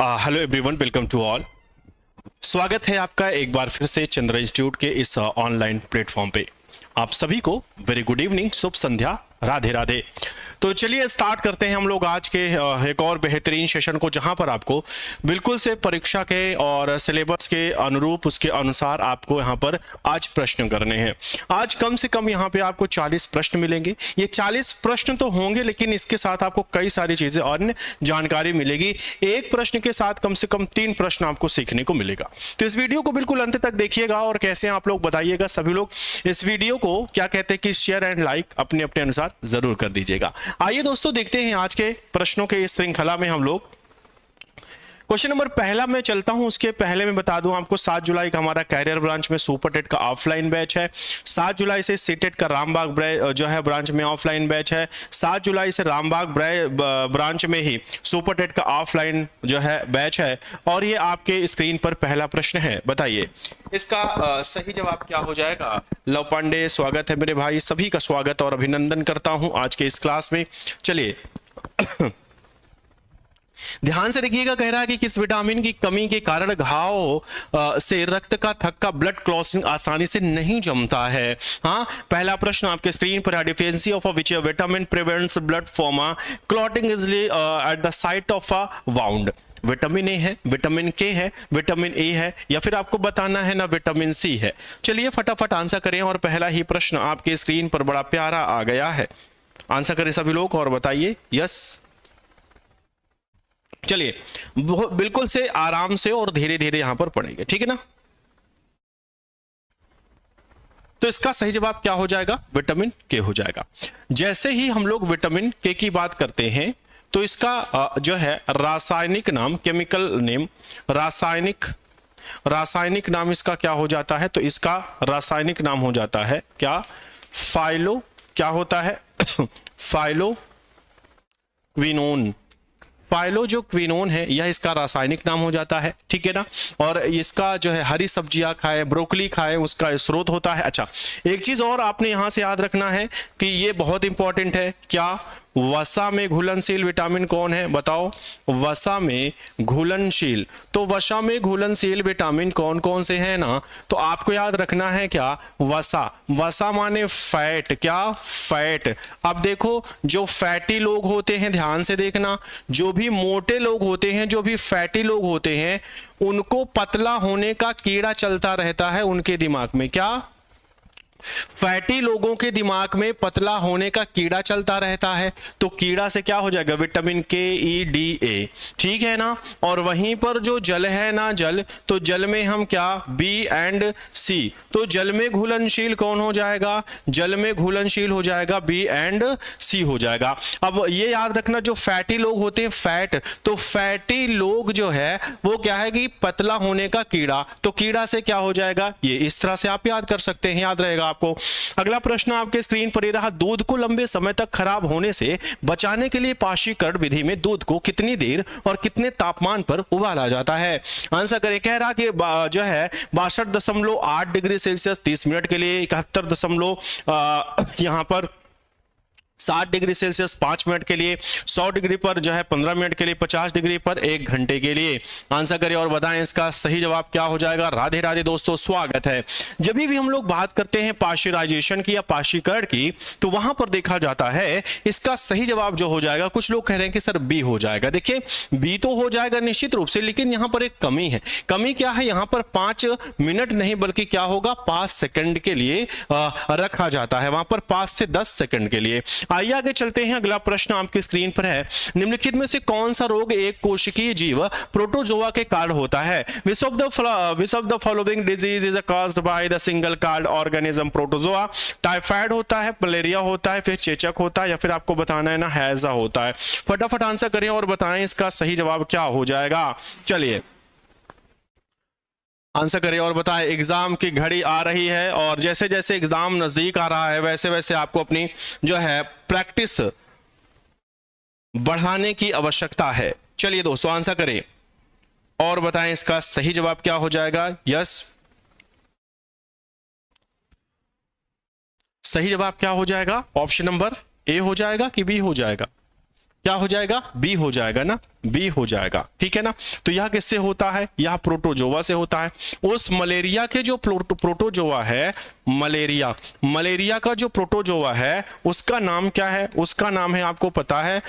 Hello everyone, welcome to all. स्वागत है आपका एक बार फिर से चंद्र इंस्टीट्यूट के इस ऑनलाइन प्लेटफॉर्म पे। आप सभी को वेरी गुड इवनिंग, शुभ संध्या, राधे राधे। तो चलिए स्टार्ट करते हैं हम लोग आज के एक और बेहतरीन सेशन को, जहां पर आपको बिल्कुल से परीक्षा के और सिलेबस के अनुरूप उसके अनुसार आपको यहां पर आज प्रश्न करने हैं। आज कम से कम यहां पे आपको 40 प्रश्न मिलेंगे। ये 40 प्रश्न तो होंगे, लेकिन इसके साथ आपको कई सारी चीजें और जानकारी मिलेगी। एक प्रश्न के साथ कम से कम 3 प्रश्न आपको सीखने को मिलेगा। तो इस वीडियो को बिल्कुल अंत तक देखिएगा और कैसे आप लोग बताइएगा। सभी लोग इस वीडियो को क्या कहते हैं कि शेयर एंड लाइक अपने अपने अनुसार जरूर कर दीजिएगा। आइए दोस्तों देखते हैं आज के प्रश्नों के इस श्रृंखला में हम लोग क्वेश्चन नंबर पहला मैं चलता हूं। उसके पहले मैं बता दूं आपको 7 जुलाई का हमारा कैरियर ब्रांच में सुपर टेट का ऑफलाइन बैच है। 7 जुलाई से सीटेट का रामबाग जो है ब्रांच में ऑफलाइन बैच है। 7 जुलाई से रामबाग ब्रांच में ही सुपर टेट का ऑफलाइन जो है बैच है। और ये आपके स्क्रीन पर पहला प्रश्न है, बताइए इसका सही जवाब क्या हो जाएगा। लव पांडे, स्वागत है मेरे भाई, सभी का स्वागत और अभिनंदन करता हूं आज के इस क्लास में। चलिए ध्यान से देखिएगा, कह रहा है कि किस विटामिन की कमी के कारण घाव से रक्त का थक्का ब्लड क्लॉटिंग आसानी से नहीं जमता है। हाँ, पहला प्रश्न आपके स्क्रीन पर है, deficiency of which vitamin prevents blood from clotting easily at the site of a wound. Vitamin A है, विटामिन के है, विटामिन ए है, या फिर आपको बताना है ना विटामिन सी है। चलिए फटाफट आंसर करें और पहला ही प्रश्न आपके स्क्रीन पर बड़ा प्यारा आ गया है। आंसर करें सभी लोग और बताइए यस। चलिए बिल्कुल से आराम से और धीरे धीरे यहां पर पढ़ेंगे, ठीक है ना। तो इसका सही जवाब क्या हो जाएगा, विटामिन के हो जाएगा। जैसे ही हम लोग विटामिन के की बात करते हैं तो इसका जो है रासायनिक नाम, केमिकल नेम, रासायनिक नाम इसका क्या हो जाता है, तो इसका रासायनिक नाम हो जाता है क्या, क्या होता है फाइलोक्विनोन। फाइलो जो क्विनोन है यह इसका रासायनिक नाम हो जाता है, ठीक है ना। और इसका जो है हरी सब्जियां खाएं, ब्रोकली खाएं, उसका स्रोत होता है। अच्छा, एक चीज और आपने यहां से याद रखना है कि ये बहुत इंपॉर्टेंट है, क्या वसा में घुलनशील विटामिन कौन है, बताओ। वसा में घुलनशील, तो वसा में घुलनशील विटामिन कौन कौन से हैं ना, तो आपको याद रखना है क्या, वसा माने फैट, क्या फैट। अब देखो जो फैटी लोग होते हैं, ध्यान से देखना, जो भी मोटे लोग होते हैं, जो भी फैटी लोग होते हैं, उनको पतला होने का कीड़ा चलता रहता है उनके दिमाग में। क्या फैटी लोगों के दिमाग में पतला होने का कीड़ा चलता रहता है। तो कीड़ा से क्या हो जाएगा, विटामिन KE, ठीक है ना। और वहीं पर जो जल है ना, जल, तो जल में हम क्या, B एंड C, तो जल में घुलनशील कौन हो जाएगा, जल में घुलनशील हो जाएगा B एंड C हो जाएगा। अब ये याद रखना, जो फैटी लोग होते हैं, फैट, तो फैटी लोग जो है वो क्या है कि पतला होने का कीड़ा, तो कीड़ा से क्या हो जाएगा, ये इस तरह से आप याद कर सकते हैं, याद रहेगा आपको। अगला प्रश्न आपके स्क्रीन पर ये रहा, दूध को लंबे समय तक खराब होने से बचाने के लिए पाशीकरण विधि में दूध को कितनी देर और कितने तापमान पर उबाला जाता है। आंसर करें। कह रहा कि जो है 62.8 डिग्री सेल्सियस 30 मिनट के लिए, 71 यहां पर 60 डिग्री सेल्सियस 5 मिनट के लिए, 100 डिग्री पर जो है 15 मिनट के लिए, 50 डिग्री पर 1 घंटे के लिए। आंसर करें और बताएं इसका सही जवाब क्या हो जाएगा। राधे राधे दोस्तों, स्वागत है। जब भी हम लोग बात करते हैं पाश्चराइजेशन की या पाशीकरण की, तो वहां पर देखा जाता है इसका सही जवाब जो हो जाएगा, कुछ लोग कह रहे हैं कि सर बी हो जाएगा। देखिए बी तो हो जाएगा निश्चित रूप से, लेकिन यहां पर एक कमी है। कमी क्या है, यहां पर 5 मिनट नहीं बल्कि क्या होगा, 5 सेकंड के लिए रखा जाता है, वहां पर 5 से 10 सेकंड के लिए। आइए आगे चलते हैं। अगला प्रश्न आपकी स्क्रीन पर है, निम्नलिखित में से कौन सा रोग एक कोशिकीय जीव प्रोटोजोआ के कारण होता है। Which of the following disease is caused by the single card organism protozoa. Typhoid होता है, मलेरिया होता है, फिर चेचक होता है, या फिर आपको बताना है ना हैजा होता है। फटाफट आंसर करें और बताएं इसका सही जवाब क्या हो जाएगा। चलिए आंसर करें और बताएं। एग्जाम की घड़ी आ रही है और जैसे जैसे एग्जाम नजदीक आ रहा है वैसे वैसे आपको अपनी जो है प्रैक्टिस बढ़ाने की आवश्यकता है। चलिए दोस्तों आंसर करें और बताएं इसका सही जवाब क्या हो जाएगा। यस, सही जवाब क्या हो जाएगा, ऑप्शन नंबर ए हो जाएगा कि बी हो जाएगा। क्या हो जाएगा, बी हो जाएगा ना, बी हो जाएगा, ठीक है ना। तो यह किससे होता है, यह प्रोटोजोआ से होता है। उस मलेरिया के जो प्रोटोजोआ है, मलेरिया का जो प्रोटोजोआ है उसका नाम क्या है, उसका नाम है आपको पता है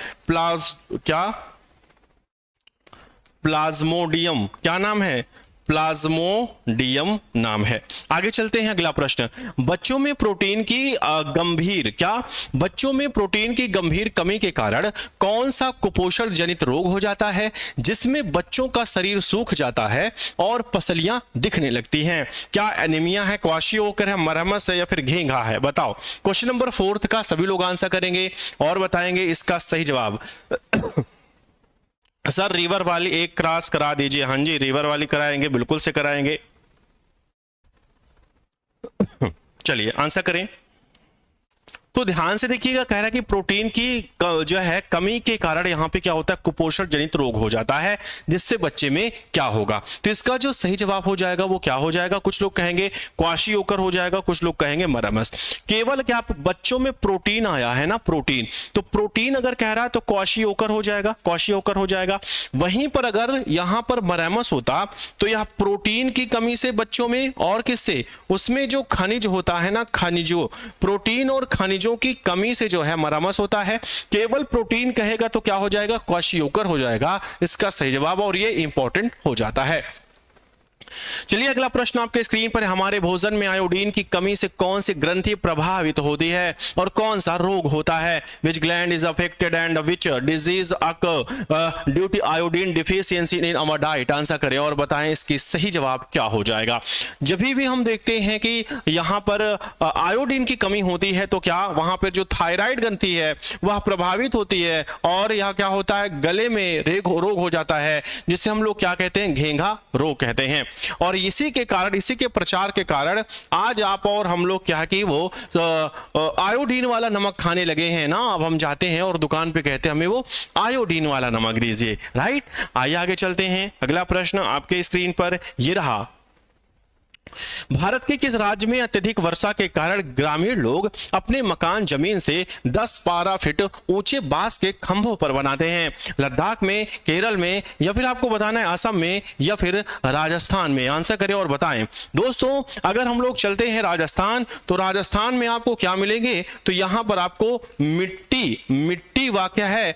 प्लाज्मोडियम। क्या नाम है, प्लाज्मोडियम नाम है। आगे चलते हैं, अगला प्रश्न। बच्चों में प्रोटीन की गंभीर कमी के कारण कौन सा कुपोषण जनित रोग हो जाता है जिसमें बच्चों का शरीर सूख जाता है और पसलियां दिखने लगती हैं? क्या एनीमिया है, क्वाशियोकर है, मरहमस है या फिर घेंघा है? बताओ। क्वेश्चन नंबर 4 का सभी लोग आंसर करेंगे और बताएंगे इसका सही जवाब। सर रिवर वाली एक क्रॉस करा दीजिए। हाँ जी, रिवर वाली कराएंगे, बिल्कुल से कराएंगे। चलिए आंसर करें। तो ध्यान से देखिएगा, कह रहा है कि प्रोटीन की जो है कमी के कारण यहां पे क्या होता है, कुपोषण जनित रोग हो जाता है, जिससे बच्चे में क्या होगा। तो इसका जो सही जवाब हो जाएगा वो क्या हो जाएगा, कुछ लोग कहेंगे क्वाशियोकर हो जाएगा, कुछ लोग कहेंगे मरहमस। केवल क्या बच्चों में प्रोटीन आया है ना, प्रोटीन, तो प्रोटीन अगर कह रहा है तो क्वाशियोकर हो जाएगा, क्वाशियोकर हो जाएगा। वहीं पर अगर यहां पर मरहमस होता तो यह प्रोटीन की कमी से बच्चों में और किससे, उसमें जो खनिज होता है ना, खनिजों, प्रोटीन और खनिजों की कमी से जो है मरहमस होता है। केवल प्रोटीन कहेगा तो क्या हो जाएगा, क्वाशियोकर हो जाएगा इसका सही जवाब, और ये इंपॉर्टेंट हो जाता है। चलिए अगला प्रश्न आपके स्क्रीन पर। हमारे भोजन में आयोडीन की कमी से कौन सी ग्रंथि प्रभावित होती है और कौन सा रोग होता है? Which gland is affected and which disease occur due to iodine deficiency in our diet? Answer करें और बताएं इसकी सही जवाब क्या हो जाएगा। जब भी हम देखते हैं कि यहां पर आयोडीन की कमी होती है तो क्या वहां पर जो थायराइड ग्रंथि है वह प्रभावित होती है और यह क्या होता है, गले में रोग हो जाता है, जिसे हम लोग क्या कहते हैं, घेंघा रोग कहते हैं। और इसी के कारण, इसी के प्रचार के कारण आज आप और हम लोग क्या कि वो आयोडीन वाला नमक खाने लगे हैं ना। अब हम जाते हैं और दुकान पे कहते हैं हमें वो आयोडीन वाला नमक दीजिए, राइट। आइए आगे चलते हैं। अगला प्रश्न आपके स्क्रीन पर ये रहा। भारत के किस राज्य में अत्यधिक वर्षा के कारण ग्रामीण लोग अपने मकान जमीन से 10-12 फीट ऊंचे बांस के खंभों पर बनाते हैं? लद्दाख में, केरल में, या फिर आपको बताना है असम में या फिर राजस्थान में? आंसर करें और बताएं। दोस्तों अगर हम लोग चलते हैं राजस्थान, तो राजस्थान में आपको क्या मिलेंगे, तो यहां पर आपको मिट्टी वाक्य है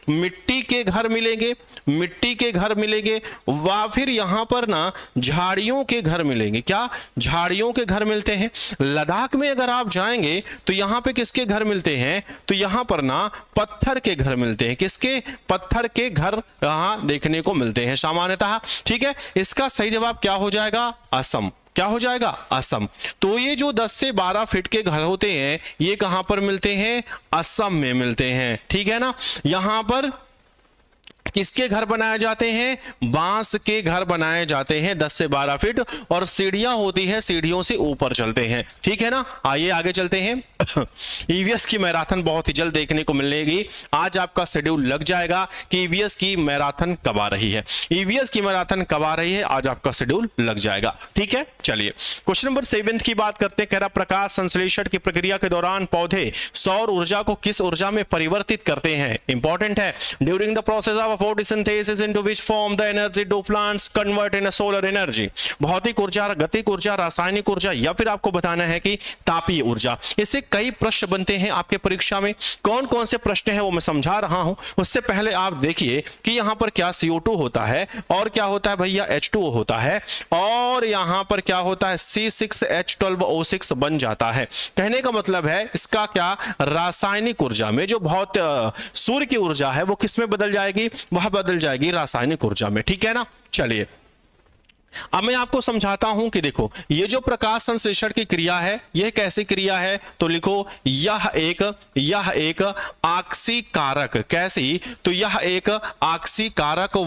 मिट्टी के घर मिलेंगे, मिट्टी के घर मिलेंगे, वा फिर यहां पर ना झाड़ियों के घर मिलेंगे। क्या, झाड़ियों के घर मिलते हैं। लद्दाख में अगर आप जाएंगे तो यहां पे किसके घर मिलते हैं, तो यहां पर ना पत्थर के घर मिलते हैं। किसके, पत्थर के घर यहां देखने को मिलते हैं सामान्यतः, ठीक है। इसका सही जवाब क्या हो जाएगा, असम। क्या हो जाएगा, असम। तो ये जो 10 से 12 फीट के घर होते हैं ये कहां पर मिलते हैं, असम में मिलते हैं, ठीक है ना। यहां पर किसके घर बनाए जाते हैं, बांस के घर बनाए जाते हैं 10 से 12 फीट, और सीढ़ियां होती है, सीढ़ियों से ऊपर चलते हैं, ठीक है ना। आइए आगे चलते हैं। ईवीएस की मैराथन बहुत ही जल्द देखने को मिलेगी। आज आपका शेड्यूल लग जाएगा कि ईवीएस की मैराथन कब आ रही है, ईवीएस की मैराथन कब आ रही है, आज आपका शेड्यूल लग जाएगा, ठीक है। चलिए क्वेश्चन नंबर 7 की बात करते हैं। कह रहा प्रकाश संश्लेषण की प्रक्रिया के दौरान पौधे सौर ऊर्जा को किस ऊर्जा में परिवर्तित करते हैं? इंपॉर्टेंट है। During the process of photosynthesis into which form the energy do plants convert in a solar energy? भौतिक ऊर्जा, गतिक ऊर्जा, रासायनिक ऊर्जा, या फिर आपको बताना है कि तापीय ऊर्जा। इससे कई प्रश्न बनते हैं आपके परीक्षा में। कौन कौन से प्रश्न हैं वो मैं समझा रहा हूं। उससे पहले आप देखिए कि यहां पर क्या CO2 होता है और क्या होता है भैया H2O होता है, और यहां पर क्या होता है C6H12O6 बन जाता है। कहने का मतलब है इसका क्या, रासायनिक ऊर्जा में जो बहुत सूर्य की ऊर्जा है वो किस में बदल जाएगी, वह बदल जाएगी रासायनिक ऊर्जा में, ठीक है ना। चलिए अब मैं आपको समझाता हूं कि देखो ये जो प्रकाश संश्लेषण की क्रिया है यह कैसी क्रिया है, तो लिखो यह एक आक्सीकारक, कैसी, तो यह एक आक्सीकारक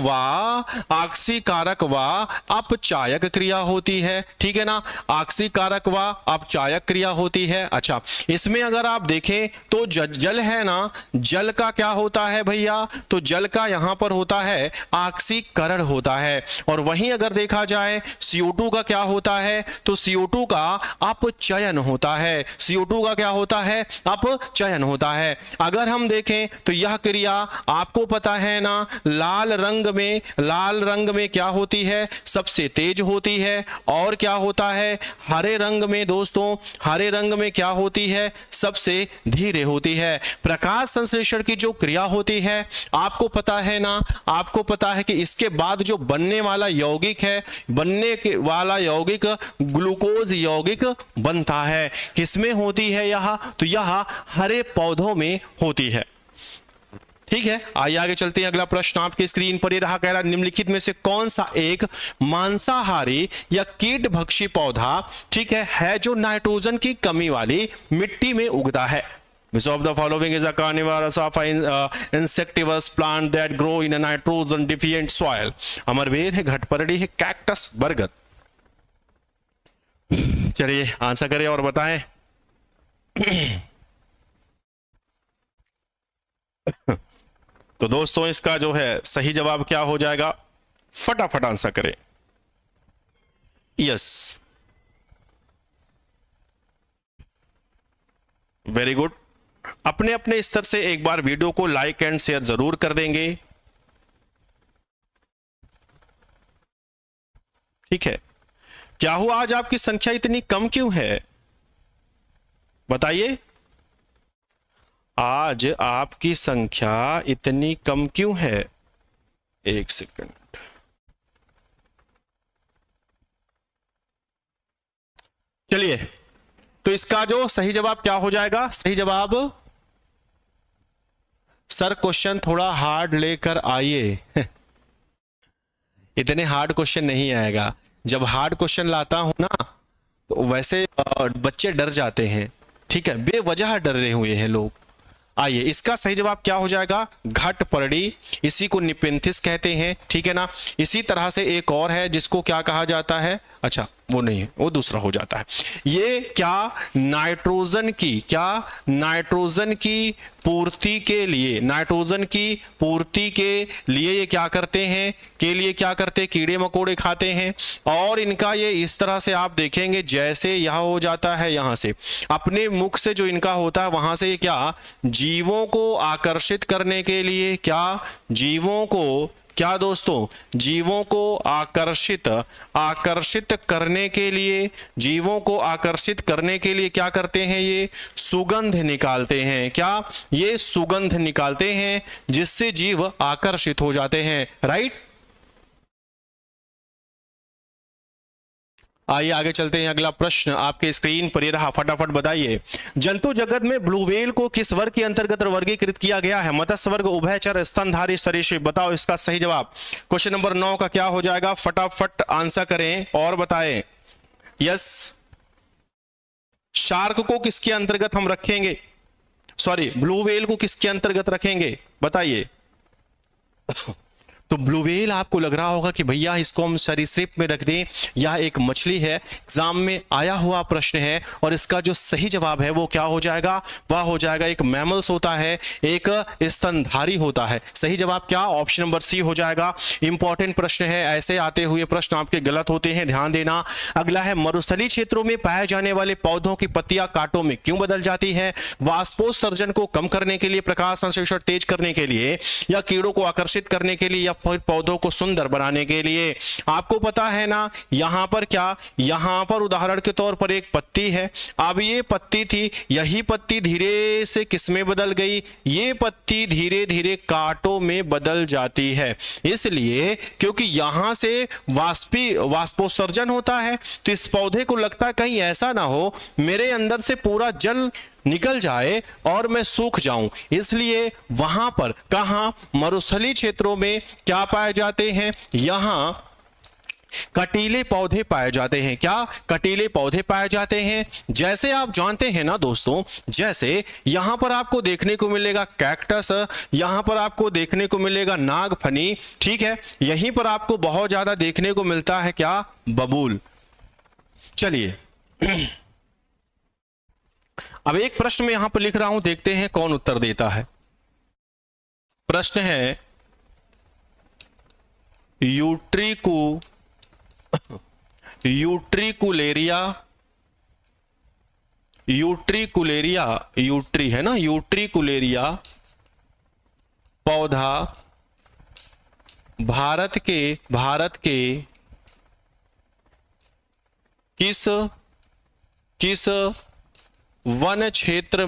व अपचायक क्रिया होती है, ठीक है ना। आक्सीकारक व अपचायक क्रिया होती है। अच्छा, इसमें अगर आप देखें तो जल है ना, जल का क्या होता है भैया, तो जल का यहां पर होता है आक्सीकरण होता है। और वहीं अगर देखा जाए, CO2 का क्या होता है, तो CO2 का अपचयन होता है। CO2 का क्या होता है, अपचयन होता है। अगर हम देखें तो यह क्रिया आपको पता है ना, लाल रंग में क्या होती है, सबसे तेज होती है, और क्या होता है हरे रंग में दोस्तों, हरे रंग में क्या होती है, सबसे धीरे होती है। प्रकाश संश्लेषण की जो क्रिया होती है आपको पता है ना, आपको पता है कि इसके बाद जो बनने वाला यौगिक है, वाला यौगिक ग्लूकोज यौगिक बनता है। किसमें होती है यह, तो यह हरे पौधों में होती है। ठीक है, आइए आगे चलते हैं। अगला प्रश्न आपके स्क्रीन पर ये रहा, कह रहा निम्नलिखित में से कौन सा एक मांसाहारी या कीटभक्षी पौधा, ठीक है जो नाइट्रोजन की कमी वाली मिट्टी में उगता है। Which of the following is a carnivorous of insectivorous plant that grow in a nitrogen deficient soil? अमरवेल है, घटपरड़ी है, कैक्टस, बरगद। चलिए आंसर करें और बताएं। तो दोस्तों इसका जो है सही जवाब क्या हो जाएगा, फटाफट आंसर करें। Yes, very good. अपने अपने स्तर से एक बार वीडियो को लाइक एंड शेयर जरूर कर देंगे। ठीक है, क्या हुआ आज आपकी संख्या इतनी कम क्यों है, बताइए। आज आपकी संख्या इतनी कम क्यों है, एक सेकंड। चलिए, तो इसका जो सही जवाब क्या हो जाएगा, सही जवाब, सर क्वेश्चन थोड़ा हार्ड लेकर आइए। इतने हार्ड क्वेश्चन नहीं आएगा। जब हार्ड क्वेश्चन लाता हूं ना तो वैसे बच्चे डर जाते हैं, ठीक है, बेवजह डर रहे हुए हैं लोग। आइए, इसका सही जवाब क्या हो जाएगा, घटपर्णी, इसी को निपेंथिस कहते हैं, ठीक है ना। इसी तरह से एक और है जिसको क्या कहा जाता है, अच्छा वो नहीं है, वो दूसरा हो जाता है। ये क्या नाइट्रोजन की पूर्ति के लिए, नाइट्रोजन की पूर्ति के लिए ये क्या करते हैं, कीड़े मकोड़े खाते हैं। और इनका ये इस तरह से आप देखेंगे, जैसे यह हो जाता है, यहां से अपने मुख से जो इनका होता है वहां से ये क्या जीवों को आकर्षित करने के लिए, दोस्तों जीवों को आकर्षित करने के लिए क्या करते हैं, ये सुगंध निकालते हैं। क्या ये सुगंध निकालते हैं जिससे जीव आकर्षित हो जाते हैं, राइट। आइए आगे चलते हैं। अगला प्रश्न आपके स्क्रीन पर ये रहा, फटाफट बताइए। जंतु जगत में ब्लू व्हेल को किस वर्ग के अंतर्गत वर्गीकृत किया गया है, मत्स्य वर्ग, उभयचर, स्तनधारी, सरीसृप। बताओ इसका सही जवाब। क्वेश्चन नंबर 9 का क्या हो जाएगा, फटाफट आंसर करें और बताएं। यस, शार्क को किसके अंतर्गत हम रखेंगे, सॉरी ब्लू व्हेल को किसके अंतर्गत रखेंगे, बताइए। तो ब्लू व्हेल आपको लग रहा होगा कि भैया इसको हम सरीसृप में रख दें, यह एक मछली है, एग्जाम में आया हुआ प्रश्न है। और इसका जो सही जवाब है वो क्या हो जाएगा, वह हो जाएगा एक मैमल्स होता है, एक स्तनधारी होता है। सही जवाब क्या, ऑप्शन नंबर सी हो जाएगा। इंपॉर्टेंट प्रश्न है, ऐसे आते हुए प्रश्न आपके गलत होते हैं, ध्यान देना। अगला है, मरुस्थलीय क्षेत्रों में पाए जाने वाले पौधों की पत्तियां कांटों में क्यों बदल जाती है, वाष्पोत्सर्जन को कम करने के लिए, प्रकाश संश्लेषण तेज करने के लिए, या कीड़ों को आकर्षित करने के लिए, या पौधों को सुंदर बनाने के लिए। आपको पता है ना, यहां पर क्या, यहां पर उदाहरण के तौर पर एक पत्ती है। अब ये पत्ती थी, यही पत्ती धीरे से किसमें बदल गई, ये पत्ती धीरे धीरे कांटों में बदल जाती है। इसलिए क्योंकि यहां से वाष्पोत्सर्जन होता है, तो इस पौधे को लगता है कहीं ऐसा ना हो मेरे अंदर से पूरा जल निकल जाए और मैं सूख जाऊं, इसलिए वहां पर, कहां, मरुस्थलीय क्षेत्रों में क्या पाए जाते हैं, यहां कटीले पौधे पाए जाते हैं। क्या, कटीले पौधे पाए जाते हैं। जैसे आप जानते हैं ना दोस्तों, जैसे यहां पर आपको देखने को मिलेगा कैक्टस, यहां पर आपको देखने को मिलेगा नागफनी, ठीक है, यहीं पर आपको बहुत ज्यादा देखने को मिलता है क्या, बबूल। चलिए अब एक प्रश्न में यहां पर लिख रहा हूं, देखते हैं कौन उत्तर देता है। प्रश्न है, यूट्रिको यूट्रिकुलेरिया, यूट्रिकुलेरिया, यूट्री है ना, यूट्रिकुलेरिया पौधा भारत के किस वन क्षेत्र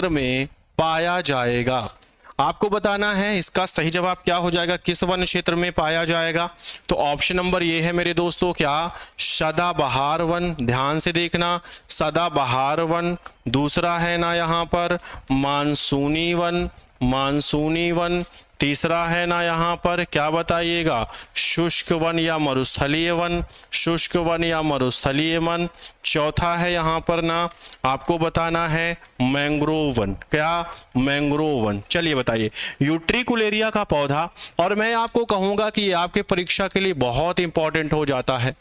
में पाया जाएगा? आपको बताना है इसका सही जवाब क्या हो जाएगा, किस वन क्षेत्र में पाया जाएगा। तो ऑप्शन नंबर ये है मेरे दोस्तों, क्या? सदाबहार वन। ध्यान से देखना, सदाबहार वन। दूसरा है ना यहाँ पर मानसूनी वन, मानसूनी वन। तीसरा है ना यहाँ पर क्या बताइएगा, शुष्क वन या मरुस्थलीय वन, शुष्क वन या मरुस्थलीय वन। चौथा है यहाँ पर ना आपको बताना है मैंग्रोव वन। क्या? Mangrove one. चलिए बताइए, यूट्रिकुलेरिया का पौधा, और मैं आपको कहूंगा कि ये आपके परीक्षा के लिए बहुत इंपॉर्टेंट हो जाता है।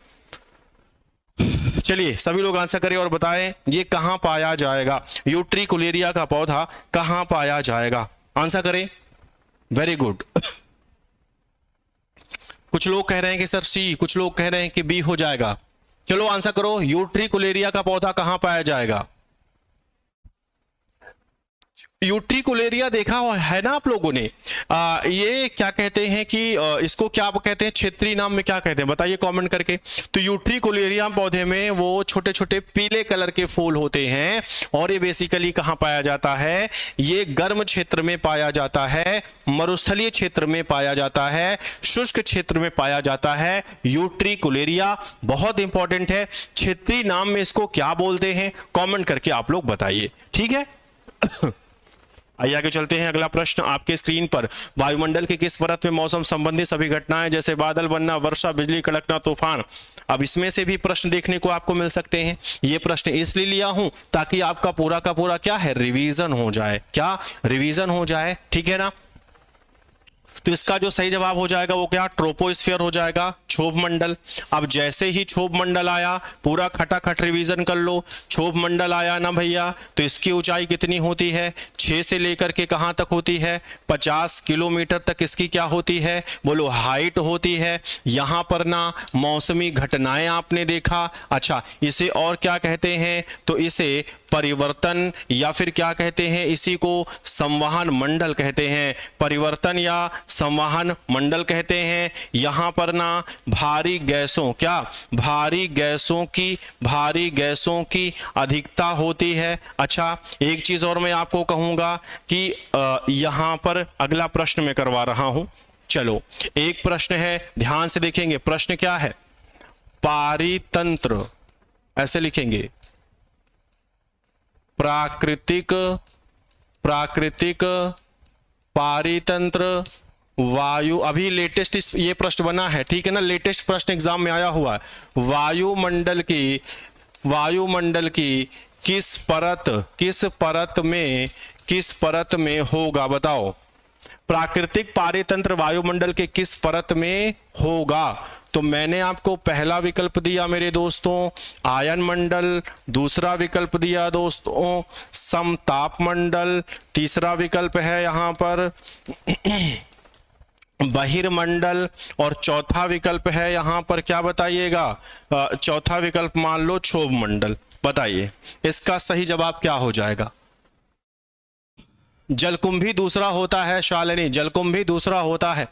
चलिए सभी लोग आंसर करें और बताएं ये कहां पाया जाएगा, यूट्रिकुलेरिया का पौधा कहां पाया जाएगा, आंसर करें। Very good. कुछ लोग कह रहे हैं कि सर सी, कुछ लोग कह रहे हैं कि बी हो जाएगा। चलो आंसर करो, यूट्रिकुलेरिया का पौधा कहां पाया जाएगा? यूट्रिकुलेरिया देखा है ना आप लोगों ने? ये क्या कहते हैं कि इसको क्या कहते हैं, क्षेत्रीय नाम में क्या कहते हैं, बताइए कमेंट करके। तो यूट्रिकुलेरिया पौधे में वो छोटे छोटे पीले कलर के फूल होते हैं, और ये बेसिकली कहाँ पाया जाता है? ये गर्म क्षेत्र में पाया जाता है, मरुस्थलीय क्षेत्र में पाया जाता है, शुष्क क्षेत्र में पाया जाता है। यूट्रिकुलेरिया बहुत इंपॉर्टेंट है, क्षेत्रीय नाम में इसको क्या बोलते हैं, कॉमेंट करके आप लोग बताइए, ठीक है। आइए आगे चलते हैं। अगला प्रश्न आपके स्क्रीन पर, वायुमंडल के किस परत में मौसम संबंधी सभी घटनाएं जैसे बादल बनना, वर्षा, बिजली कड़कना, तूफान। अब इसमें से भी प्रश्न देखने को आपको मिल सकते हैं। ये प्रश्न इसलिए लिया हूं ताकि आपका पूरा का पूरा क्या है, रिवीजन हो जाए। क्या? रिवीजन हो जाए, ठीक है ना। तो इसका जो सही जवाब हो जाएगा वो क्या, ट्रोपोस्फीयर हो जाएगा, क्षोभ मंडल। अब जैसे ही क्षोभ मंडल आया, पूरा खटाखट रिवीजन कर लो। क्षोभ मंडल आया ना भैया, तो इसकी ऊंचाई कितनी होती है, 6 से लेकर के कहां तक होती है, 50 किलोमीटर तक इसकी क्या होती है, बोलो हाइट होती है। यहां पर ना मौसमी घटनाएं आपने देखा। अच्छा, इसे और क्या कहते हैं, तो इसे परिवर्तन, या फिर क्या कहते हैं, इसी को संवहन मंडल कहते हैं, परिवर्तन या संवहन मंडल कहते हैं। यहां पर ना भारी गैसों, क्या, भारी गैसों की अधिकता होती है। अच्छा, एक चीज और मैं आपको कहूंगा कि यहां पर अगला प्रश्न मैं करवा रहा हूं। चलो, एक प्रश्न है, ध्यान से देखेंगे, प्रश्न क्या है, पारितंत्र, ऐसे लिखेंगे, प्राकृतिक पारितंत्र वायु। अभी लेटेस्ट ये प्रश्न बना है, ठीक है ना, लेटेस्ट प्रश्न एग्जाम में आया हुआ है। वायुमंडल की किस परत में होगा, बताओ। प्राकृतिक पारितंत्र वायुमंडल के किस परत में होगा? तो मैंने आपको पहला विकल्प दिया मेरे दोस्तों आयन मंडल, दूसरा विकल्प दिया दोस्तों समताप मंडल, तीसरा विकल्प है यहां पर बहिर्मंडल, और चौथा विकल्प है यहां पर क्या बताइएगा, चौथा विकल्प मान लो क्षोभ मंडल। बताइए इसका सही जवाब क्या हो जाएगा। जलकुंभी दूसरा होता है शालिनी, जलकुंभी दूसरा होता है।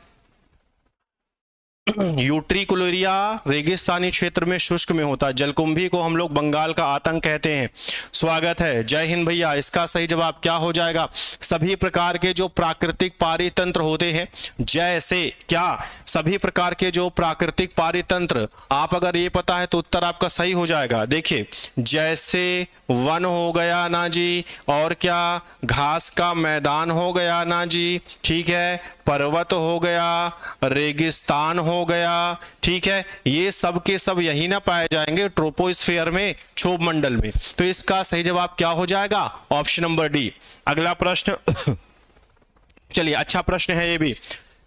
यूट्रिकुलेरिया रेगिस्तानी क्षेत्र में शुष्क में होता है, जलकुंभी को हम लोग बंगाल का आतंक कहते हैं। स्वागत है, जय हिंद भैया। इसका सही जवाब क्या हो जाएगा, सभी प्रकार के जो प्राकृतिक पारितंत्र होते हैं, जैसे क्या, सभी प्रकार के जो प्राकृतिक पारितंत्र, आप अगर ये पता है तो उत्तर आपका सही हो जाएगा। देखिए, जैसे वन हो गया ना जी, और क्या, घास का मैदान हो गया ना जी, ठीक है, पर्वत हो गया, रेगिस्तान हो गया, ठीक है, ये सब के सब यही ना पाए जाएंगे ट्रोपोस्फीयर में, क्षोभ मंडल में। तो इसका सही जवाब क्या हो जाएगा, ऑप्शन नंबर डी। अगला प्रश्न चलिए, अच्छा प्रश्न है ये भी।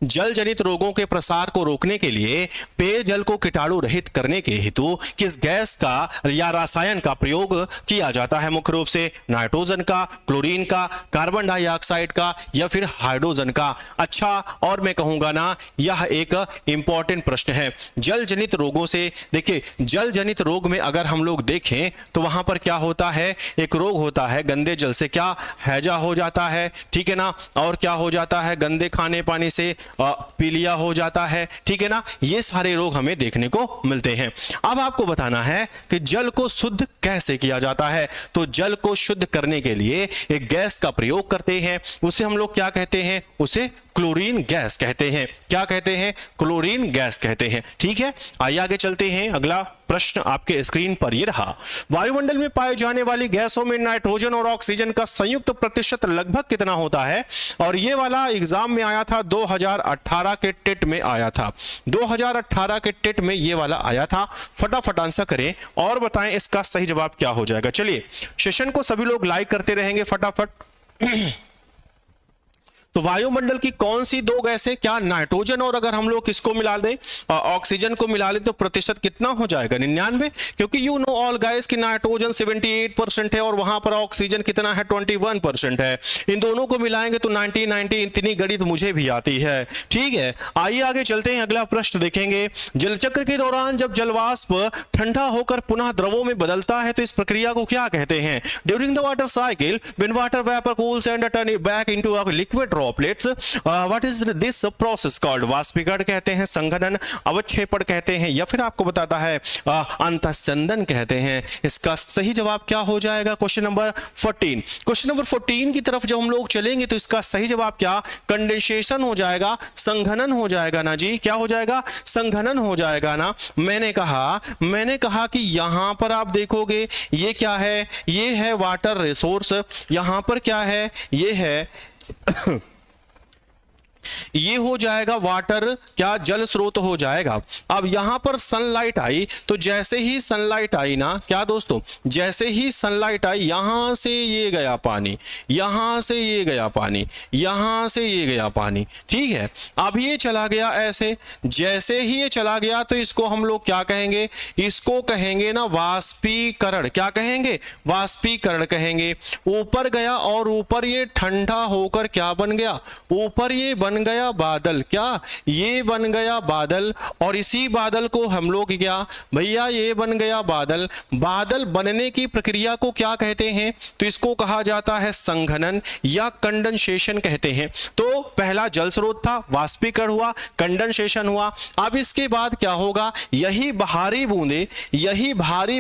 जल जनित रोगों के प्रसार को रोकने के लिए पेयजल को कीटाणु रहित करने के हेतु किस गैस का या रसायन का प्रयोग किया जाता है? मुख्य रूप से नाइट्रोजन का, क्लोरीन का, कार्बन डाइऑक्साइड का या फिर हाइड्रोजन का? अच्छा, और मैं कहूंगा ना यह एक इंपॉर्टेंट प्रश्न है। जल जनित रोगों से देखिए, जल जनित रोग में अगर हम लोग देखें तो वहां पर क्या होता है, एक रोग होता है गंदे जल से क्या हैजा हो जाता है, ठीक है ना, और क्या हो जाता है, गंदे खाने पानी से पीलिया हो जाता है, ठीक है ना, ये सारे रोग हमें देखने को मिलते हैं। अब आपको बताना है कि जल को शुद्ध कैसे किया जाता है। तो जल को शुद्ध करने के लिए एक गैस का प्रयोग करते हैं, उसे हम लोग क्या कहते हैं, उसे क्लोरीन गैस कहते हैं। क्या कहते हैं? क्लोरीन गैस कहते हैं। ठीक है, आइए आगे चलते हैं। अगला प्रश्न आपके स्क्रीन पर ये रहा, वायुमंडल में पाए जाने वाली गैसों में नाइट्रोजन और ऑक्सीजन का संयुक्त प्रतिशत लगभग कितना होता है? और ये वाला एग्जाम में आया था, 2018 के टेट में आया था, 2018 के टेट में ये वाला आया था। फटाफट आंसर करें और बताएं इसका सही जवाब क्या हो जाएगा। चलिए, सेशन को सभी लोग लाइक करते रहेंगे फटाफट। तो वायुमंडल की कौन सी दो गैसें, क्या नाइट्रोजन और अगर हम लोग किसको मिला दें, ऑक्सीजन को मिला लें, तो प्रतिशत कितना हो जाएगा? 99, क्योंकि यू नो ऑल गाइस कि नाइट्रोजन 78% है और वहां पर ऑक्सीजन कितना है, 21% है। इन दोनों को मिलाएंगे तो 90, इतनी गणित मुझे भी आती है। ठीक है, आइए आगे चलते हैं, अगला प्रश्न देखेंगे। जलचक्र के दौरान जब जलवाष्प ठंडा होकर पुनः द्रवों में बदलता है तो इस प्रक्रिया को क्या कहते हैं? During the water cycle when water vapour cools and turn it back into a liquid droplets, what is this process called? वाष्पीकरण कहते हैं, संघनन, अवक्षेपण कहते हैं, या फिर आपको बताता है अंतःस्यंदन कहते हैं। इसका सही जवाब क्या हो जाएगा? Question number 14। क्वेश्चन नंबर 14 की तरफ जब हम लोग चलेंगे तो इसका सही जवाब क्या, कंडेंसेशन हो जाएगा, संघनन हो जाएगा ना जी। क्या हो जाएगा? संघनन हो जाएगा ना। मैंने कहा कि यहां पर आप देखोगे ये क्या है, ये है वाटर रिसोर्स, यहां पर क्या है, ये है ये हो जाएगा वाटर, क्या जल स्रोत हो जाएगा। अब यहां पर सनलाइट आई तो जैसे ही सनलाइट आई ना, क्या दोस्तों, जैसे ही सनलाइट आई यहां से ये गया पानी, यहां से ये गया पानी, यहां से ये गया पानी, ठीक है। अब ये चला गया ऐसे, जैसे ही ये चला गया तो इसको हम लोग क्या कहेंगे, इसको कहेंगे ना वाष्पीकरण। क्या कहेंगे? वाष्पीकरण कहेंगे। ऊपर गया और ऊपर ये ठंडा होकर क्या बन गया, ऊपर ये बन गया बादल। क्या? ये बन गया बादल, और इसी बादल को हम लोग क्या भैया, ये बन गया बादल। बादल बनने की प्रक्रिया को क्या कहते हैं? तो इसको कहा जाता है संघनन या कंडेंसेशन कहते हैं। तो पहला जल स्रोत था, वाष्पीकरण हुआ, कंडेंसेशन हुआ। अब इसके बाद क्या होगा, यही भारी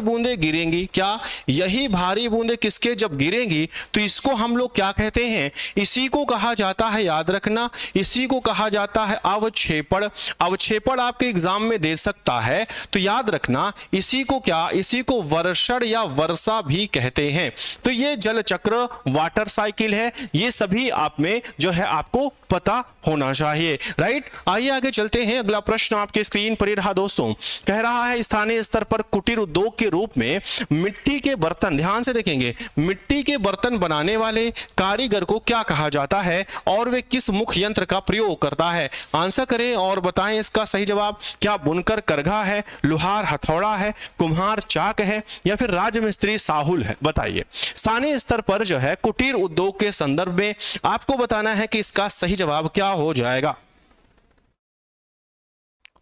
बूंदे गिरेंगी। क्या? यही भारी बूंदे किसके जब गिरेंगी तो इसको हम लोग क्या कहते हैं, इसी को कहा जाता है, याद रखना, इसी को कहा जाता है अवक्षेपण। अवक्षेपण आपके एग्जाम में दे सकता है, तो याद रखना इसी को क्या, इसी को वर्षण या वर्षा भी कहते हैं। तो ये जल चक्र, वाटर साइकिल है, ये सभी आप में जो है आपको पता होना चाहिए, राइट। आइए आगे चलते हैं। अगला प्रश्न आपके स्क्रीन पर ही रहा दोस्तों, कह रहा है स्थानीय स्तर पर कुटीर उद्योग के रूप में मिट्टी के बर्तन, ध्यान से देखेंगे, मिट्टी के बर्तन बनाने वाले कारीगर को क्या कहा जाता है और वे किस मुख्य यंत्र का प्रयोग करता है? आंसर करें और बताएं इसका सही जवाब। क्या बुनकर करघा है, लोहार हथौड़ा है, कुम्हार चाक है, या फिर राजमिस्त्री साहुल है? बताइए। स्थानीय स्तर पर जो है कुटीर उद्योग के संदर्भ में आपको बताना है कि इसका सही जवाब क्या हो जाएगा।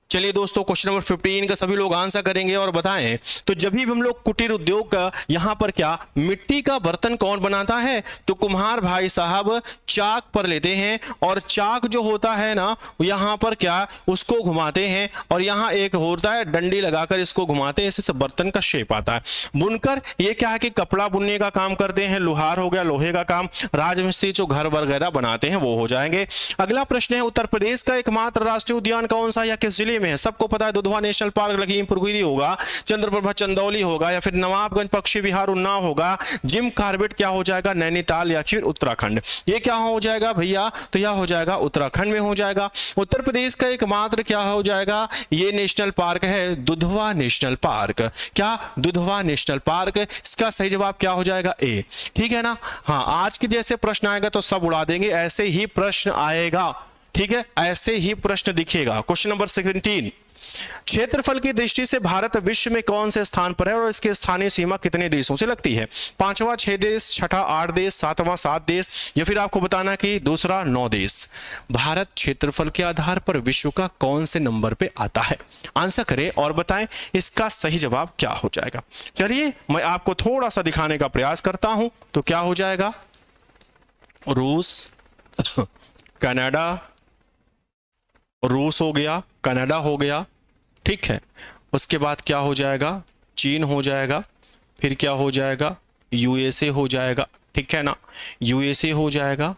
चलिए दोस्तों, क्वेश्चन नंबर 15 का सभी लोग आंसर करेंगे और बताएं। तो जब भी हम लोग कुटीर उद्योग का यहां पर क्या, मिट्टी का बर्तन कौन बनाता है? तो कुम्हार भाई साहब चाक पर लेते हैं, और चाक जो होता है ना यहां पर क्या, उसको घुमाते हैं, और यहां एक होता है डंडी लगाकर इसको घुमाते हैं, इससे बर्तन का शेप आता है। बुनकर ये क्या है कि कपड़ा बुनने का काम करते हैं, लोहार हो गया लोहे का काम, राजमिस्त्री जो घर वगैरह बनाते हैं वो हो जाएंगे। अगला प्रश्न है, उत्तर प्रदेश का एकमात्र राष्ट्रीय उद्यान कौन सा या किस जिले में है? सबको पता है, दुधवा नेशनल पार्क लखीमपुर खीरी होगा, चंद्रप्रभा चंदौली होगा, या फिर नवाबगंज पक्षी विहार उन्नाव होगा, जिम कार्बेट क्या हो जाएगा, नैनीताल या फिर उत्तराखंड? ये क्या हो जाएगा भैया, तो यह हो जाएगा उत्तराखंड में हो जाएगा। उत्तर प्रदेश का एकमात्र क्या हो जाएगा, ये नेशनल पार्क है दुधवा नेशनल पार्क। क्या? Dudhwa national park. इसका सही जवाब क्या हो जाएगा? ए। ठीक है ना। हाँ, आज के जैसे प्रश्न आएगा तो सब उड़ा देंगे, ऐसे ही प्रश्न आएगा, ठीक है, ऐसे ही प्रश्न दिखेगा। क्वेश्चन नंबर 17, क्षेत्रफल की दृष्टि से भारत विश्व में कौन से स्थान पर है और इसकी स्थानीय सीमा कितने देशों से लगती है? पांचवा 6 देश, छठा 8 देश, सातवां 7 देश, या फिर आपको बताना कि दूसरा 9 देश। भारत क्षेत्रफल के आधार पर विश्व का कौन से नंबर पे आता है? आंसर करें और बताएं इसका सही जवाब क्या हो जाएगा। चलिए मैं आपको थोड़ा सा दिखाने का प्रयास करता हूं, तो क्या हो जाएगा, रूस, कनाडा, रूस हो गया, कनाडा हो गया, ठीक है। उसके बाद क्या हो जाएगा, चीन हो जाएगा, फिर क्या हो जाएगा, यूएसए हो जाएगा, ठीक है ना, यूएसए हो जाएगा,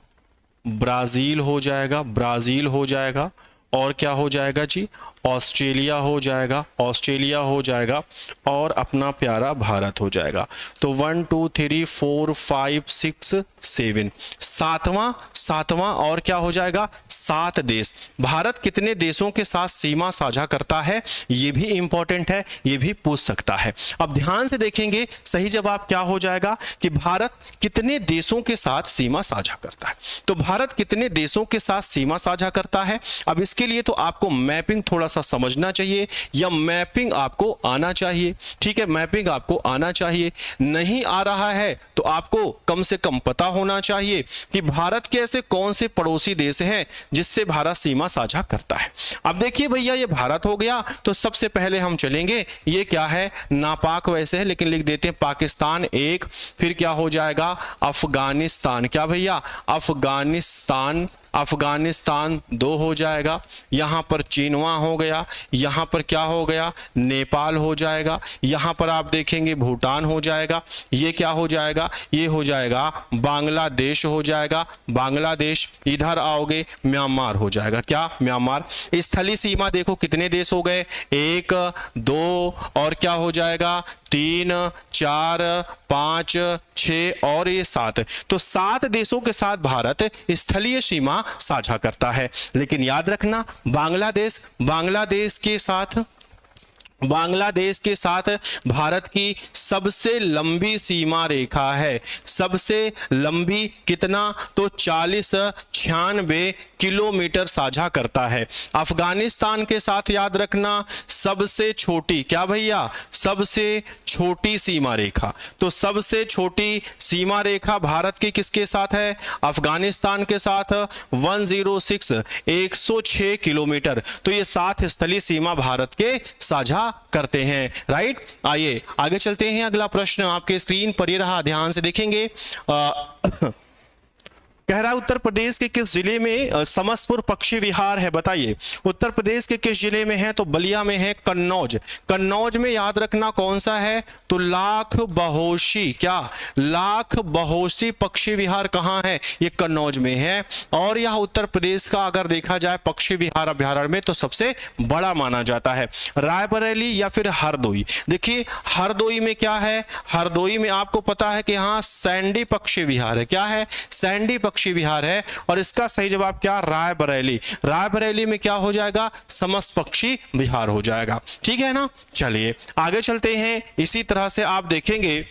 ब्राजील हो जाएगा, ब्राजील हो जाएगा, और क्या हो जाएगा जी, ऑस्ट्रेलिया हो जाएगा, ऑस्ट्रेलिया हो जाएगा, और अपना प्यारा भारत हो जाएगा। तो 1 2 3 4 5 6 7, सातवां और क्या हो जाएगा, 7 देश। भारत कितने देशों के साथ सीमा साझा करता है, ये भी इंपॉर्टेंट है, ये भी पूछ सकता है। अब ध्यान से देखेंगे सही जवाब क्या हो जाएगा कि भारत कितने देशों के साथ सीमा साझा करता है। तो भारत कितने देशों के साथ सीमा साझा करता है, अब इसके लिए तो आपको मैपिंग थोड़ा सा समझना चाहिए, या मैपिंग आपको आना चाहिए, ठीक है, मैपिंग आपको आना चाहिए। नहीं आ रहा है तो आपको कम से कम पता होना चाहिए कि भारत के ऐसे कौन से पड़ोसी देश हैं जिससे भारत सीमा साझा करता है। अब देखिए भैया, ये भारत हो गया, तो सबसे पहले हम चलेंगे, ये क्या है, नापाक वैसे है लेकिन लिख देते हैं पाकिस्तान 1, फिर क्या हो जाएगा, अफगानिस्तान, क्या भैया, अफगानिस्तान 2 हो जाएगा, यहां पर चीनवा हो गया, यहां पर क्या हो गया, नेपाल हो जाएगा, यहां पर आप देखेंगे भूटान हो जाएगा, ये क्या हो जाएगा, ये हो जाएगा बांग्लादेश हो जाएगा, बांग्लादेश, इधर आओगे म्यांमार हो जाएगा, क्या, म्यांमार। स्थलीय सीमा देखो कितने देश हो गए, 1 2 और क्या हो जाएगा, 3 4 5 6 और ये 7, तो 7 देशों के साथ भारत स्थलीय सीमा साझा करता है। लेकिन याद रखना, बांग्लादेश के साथ भारत की सबसे लंबी सीमा रेखा है, सबसे लंबी कितना, तो 40-96 किलोमीटर साझा करता है। अफगानिस्तान के साथ याद रखना सबसे छोटी, क्या भैया, सबसे छोटी सीमा रेखा, तो सबसे छोटी सीमा रेखा भारत की किसके साथ है, अफगानिस्तान के साथ, 106 किलोमीटर। तो ये 7 स्थलीय सीमा भारत के साझा करते हैं, राइट। आइए आगे चलते हैं, अगला प्रश्न आपके स्क्रीन पर ये रहा, ध्यान से देखेंगे। कह रहा है उत्तर प्रदेश के किस जिले में समस्तपुर पक्षी विहार है, बताइए। उत्तर प्रदेश के किस जिले में है, तो बलिया में है, कन्नौज। कन्नौज में याद रखना कौन सा है, तो लाख बहोशी, क्या, लाख बहोशी पक्षी विहार कहाँ है, ये कन्नौज में है। और यह उत्तर प्रदेश का अगर देखा जाए पक्षी विहार अभ्यारण्य में तो सबसे बड़ा माना जाता है। रायबरेली या फिर हरदोई, देखिए हरदोई में क्या है, हरदोई में आपको पता है कि हाँ सैंडी पक्षी विहार है, क्या है, सैंडी पक्षी विहार है। और इसका सही जवाब क्या, रायबरेली। रायबरेली में क्या हो जाएगा, समस्त पक्षी विहार हो जाएगा, ठीक है ना। चलिए आगे चलते हैं, इसी तरह से आप देखेंगे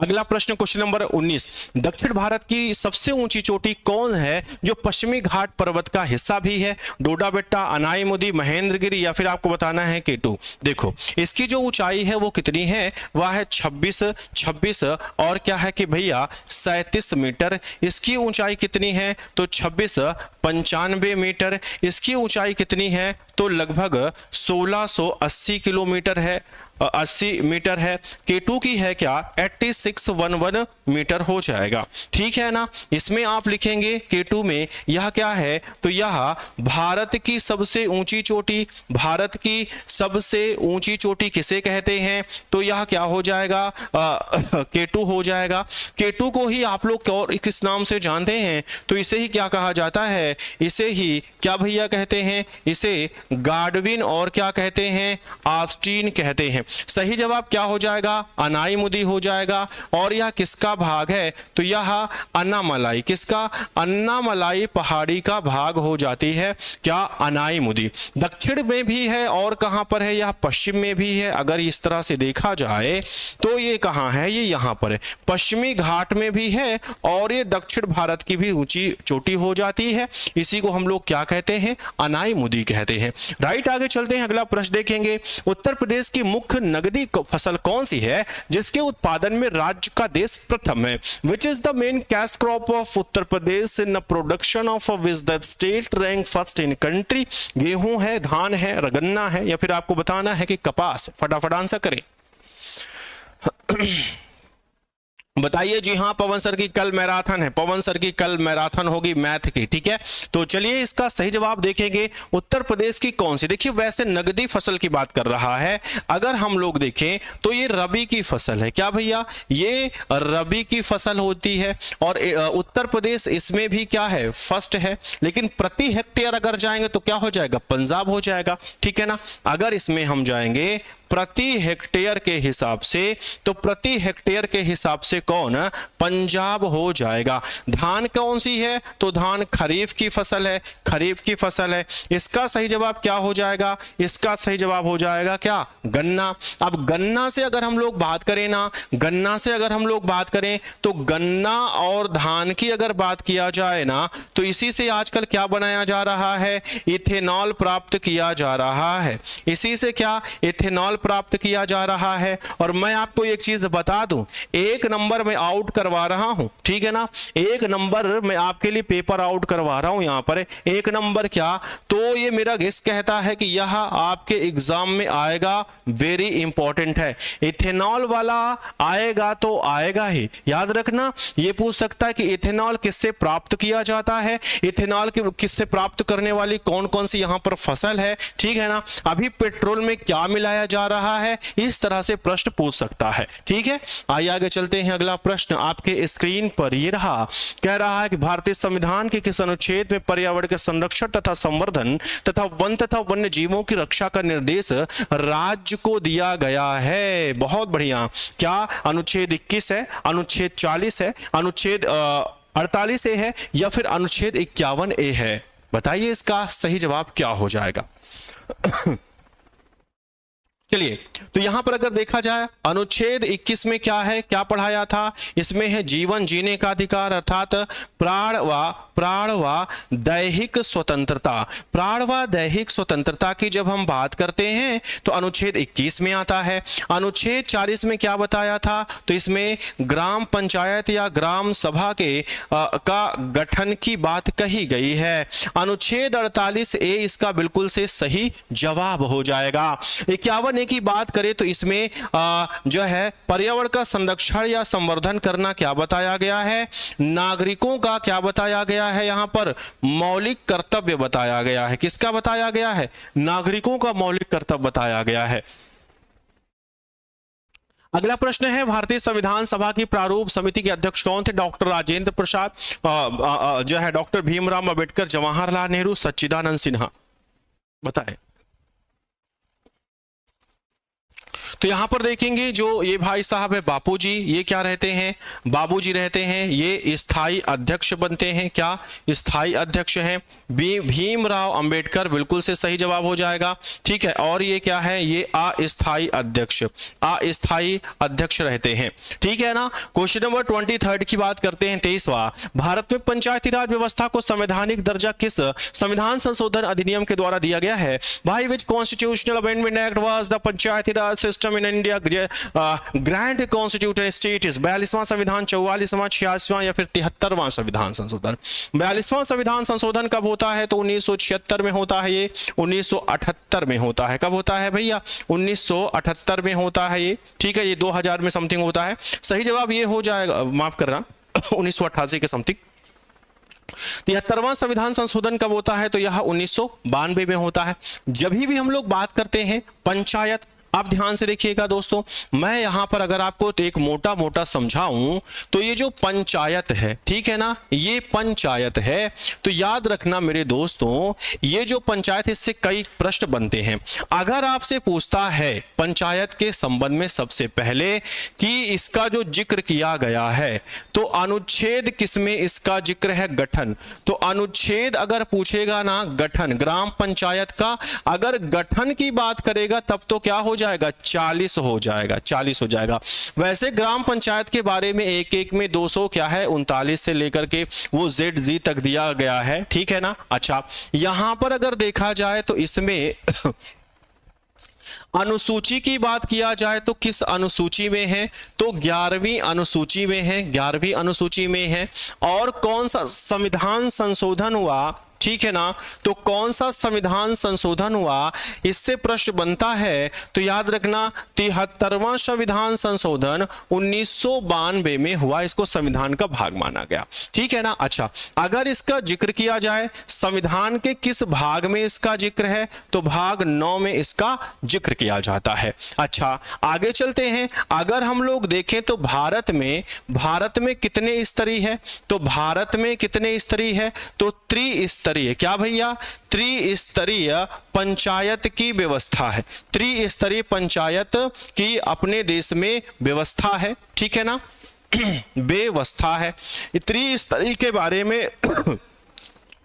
अगला प्रश्न, क्वेश्चन नंबर 19, दक्षिण भारत की सबसे ऊंची चोटी कौन है जो पश्चिमी घाट पर्वत का हिस्सा भी है, डोडा बेट्टा, अनाईमुदी, महेंद्रगिरी, या फिर आपको बताना है केटू। देखो इसकी जो ऊंचाई है वो कितनी है, वह है 26 और क्या है कि भैया 37 मीटर। इसकी ऊंचाई कितनी है, तो 2695 मीटर। इसकी ऊंचाई कितनी है, तो लगभग 1680 किलोमीटर है, 80 मीटर है। K2 की है क्या, 8611 मीटर हो जाएगा, ठीक है ना। इसमें आप लिखेंगे K2 में यह क्या है, तो यह भारत की सबसे ऊंची चोटी, भारत की सबसे ऊंची चोटी किसे कहते हैं, तो यह क्या हो जाएगा, K2 हो जाएगा। K2 को ही आप लोग और किस नाम से जानते हैं, तो इसे ही क्या कहा जाता है, इसे ही क्या भैया कहते हैं, इसे गार्डविन और क्या कहते हैं, ऑस्टिन कहते हैं। सही जवाब क्या हो जाएगा? अनाईमुदी हो जाएगा। और यह किसका भाग है? तो यह अन्नामलाई, किसका? अन्नामलाई पहाड़ी का भाग हो जाती है क्या? अनाईमुदी। दक्षिण में भी है और कहां पर है? यह पश्चिम में भी है। अगर इस तरह से देखा जाए तो ये कहां है? ये यहां पर है, पश्चिमी घाट में भी है और ये दक्षिण भारत की भी ऊंची चोटी हो जाती है। इसी को हम लोग क्या कहते हैं? अनाईमुदी कहते हैं। राइट, आगे चलते हैं, अगला प्रश्न देखेंगे। उत्तर प्रदेश की मुख्य नगदी फसल कौन सी है जिसके उत्पादन में राज्य का देश प्रथम है? Which is the main cash crop of Uttar Pradesh in production of which the state rank first in country? गेहूं है, धान है, गन्ना है, या फिर आपको बताना है कि कपास? फटाफट आंसर करें। बताइए। जी हाँ, पवन सर की कल मैराथन है, पवन सर की कल मैराथन होगी मैथ की। ठीक है, तो चलिए इसका सही जवाब देखेंगे। उत्तर प्रदेश की कौन सी? देखिए वैसे नगदी फसल की बात कर रहा है, अगर हम लोग देखें तो ये रबी की फसल है। क्या भैया? ये रबी की फसल होती है और उत्तर प्रदेश इसमें भी क्या है? फर्स्ट है। लेकिन प्रति हेक्टेयर अगर जाएंगे तो क्या हो जाएगा? पंजाब हो जाएगा। ठीक है ना। अगर इसमें हम जाएंगे प्रति हेक्टेयर के हिसाब से तो प्रति हेक्टेयर के हिसाब से कौन? पंजाब हो जाएगा। धान कौन सी है? तो धान खरीफ की फसल है, खरीफ की फसल है। इसका सही जवाब क्या हो जाएगा? इसका सही जवाब हो जाएगा क्या? गन्ना। अब गन्ना से अगर हम लोग बात करें ना, गन्ना से अगर हम लोग बात करें तो गन्ना और धान की अगर बात किया जाए ना तो इसी से आजकल क्या बनाया जा रहा है? इथेनॉल प्राप्त किया जा रहा है। इसी से क्या? इथेनॉल प्राप्त किया जा रहा है। और मैं आपको एक चीज बता दूं, एक नंबर में आउट करवा रहा हूं, ठीक है ना। एक नंबर मैं आपके लिए पेपर आउट करवा रहा हूं यहां पर। एक नंबर क्या? तो ये मेरा गेस कहता है कि यह आपके एग्जाम में आएगा, वेरी इंपॉर्टेंट है। इथेनॉल वाला आएगा तो आएगा ही, याद रखना। ये पूछ सकता है कि इथेनॉल किससे प्राप्त किया जाता है, इथेनॉल किससे प्राप्त करने वाली कौन कौन सी यहां पर फसल है, ठीक है ना। अभी पेट्रोल में क्या मिलाया जा रहा है, इस तरह से प्रश्न पूछ सकता है। ठीक है, आइए आगे चलते हैं। अगला प्रश्न आपके स्क्रीन पर ये रहा, कह रहा है कि भारतीय संविधान के किस अनुच्छेद में पर्यावरण के संरक्षण तथा संवर्धन तथा वन्य जीवों की रक्षा का निर्देश राज्य को दिया गया है? बहुत बढ़िया। क्या अनुच्छेद 21 है, अनुच्छेद 40 है, अनुच्छेद 48 ए है, या फिर अनुच्छेद 51 ए है? बताइए इसका सही जवाब क्या हो जाएगा। चलिए, तो यहां पर अगर देखा जाए अनुच्छेद 21 में क्या है, क्या पढ़ाया था? इसमें है जीवन जीने का अधिकार, अर्थात प्राण व दैहिक स्वतंत्रता। प्राण व दैहिक स्वतंत्रता की जब हम बात करते हैं तो अनुच्छेद 21 में आता है। अनुच्छेद 40 में क्या बताया था? तो इसमें ग्राम पंचायत या ग्राम सभा का गठन की बात कही गई है। अनुच्छेद 48 ए इसका बिल्कुल से सही जवाब हो जाएगा। 51 की बात करें तो इसमें जो है पर्यावरण का संरक्षण या संवर्धन करना क्या बताया गया है? नागरिकों का क्या बताया गया है? यहां पर मौलिक कर्तव्य बताया गया है। किसका बताया गया है? नागरिकों का मौलिक कर्तव्य बताया गया है। अगला प्रश्न है, भारतीय संविधान सभा की प्रारूप समिति के अध्यक्ष कौन थे? डॉक्टर राजेंद्र प्रसाद, जो है डॉक्टर भीमराव अंबेडकर, जवाहरलाल नेहरू, सच्चिदानंद सिन्हा? बताएं। तो यहां पर देखेंगे जो ये भाई साहब है बापूजी, ये क्या रहते हैं? बाबूजी रहते हैं। ये स्थायी अध्यक्ष बनते हैं। क्या स्थायी अध्यक्ष हैं? भीमराव अंबेडकर बिल्कुल से सही जवाब हो जाएगा। ठीक है, और ये क्या है? ये अस्थायी अध्यक्ष, अस्थायी अध्यक्ष रहते हैं। ठीक है ना। क्वेश्चन नंबर 23 की बात करते हैं, 23वां। भारत में पंचायती राज व्यवस्था को संवैधानिक दर्जा किस संविधान संशोधन अधिनियम के द्वारा दिया गया है? भाई which constitutional amendment act was the Panchayati Raj system in India grant constituted status? 42वां संविधान, 44वां, 86वां या फिर 73वां संविधान संशोधन? 42वां संविधान संशोधन कब होता है? तो 1976 में होता है। ये 1978 में होता है। कब होता है भैया? 1978 में होता है ये। ठीक है, ये 2000 में समथिंग होता है। सही जवाब ये हो जाएगा, माफ करना, 1988 के समथिंग। 73वां संविधान संशोधन कब होता है? तो यह 1992 में होता है। जब भी हम लोग बात करते हैं पंचायत आप ध्यान से देखिएगा दोस्तों, मैं यहां पर अगर आपको एक मोटा मोटा समझाऊं तो ये जो पंचायत है, ठीक है ना, ये पंचायत है, तो याद रखना मेरे दोस्तों, ये जो पंचायत, इससे कई प्रश्न बनते हैं। अगर आपसे पूछता है पंचायत के संबंध में सबसे पहले कि इसका जो जिक्र किया गया है, तो अनुच्छेद किसमें इसका जिक्र है? गठन। तो अनुच्छेद अगर पूछेगा ना, गठन, ग्राम पंचायत का अगर गठन की बात करेगा तब तो क्या हो जाएगा? 40 हो जाएगा, 40 हो जाएगा। वैसे ग्राम पंचायत के बारे में एक एक में 200 क्या है, 39 से लेकर के वो ZG तक दिया गया है, ठीक है ना। अच्छा, यहां पर अगर देखा जाए तो इसमें अनुसूची की बात किया जाए तो किस अनुसूची में है? तो 11वीं अनुसूची में है, 11वीं अनुसूची में है। और कौन सा संविधान संशोधन हुआ, ठीक है ना, तो कौन सा संविधान संशोधन हुआ, इससे प्रश्न बनता है। तो याद रखना 73वां संविधान संशोधन 1992 में हुआ, इसको संविधान का भाग माना गया, ठीक है ना। अच्छा, अगर इसका जिक्र किया जाए संविधान के किस भाग में इसका जिक्र है, तो भाग 9 में इसका जिक्र किया जाता है। अच्छा, आगे चलते हैं। अगर हम लोग देखें तो भारत में कितने स्तरीय है? तो भारत में कितने स्तरीय है? तो त्रिस्तरीय। क्या भैया? त्रिस्तरीय पंचायत की व्यवस्था है, त्रिस्तरीय पंचायत की अपने देश में व्यवस्था है, ठीक है ना, व्यवस्था है। त्रिस्तरीय के बारे में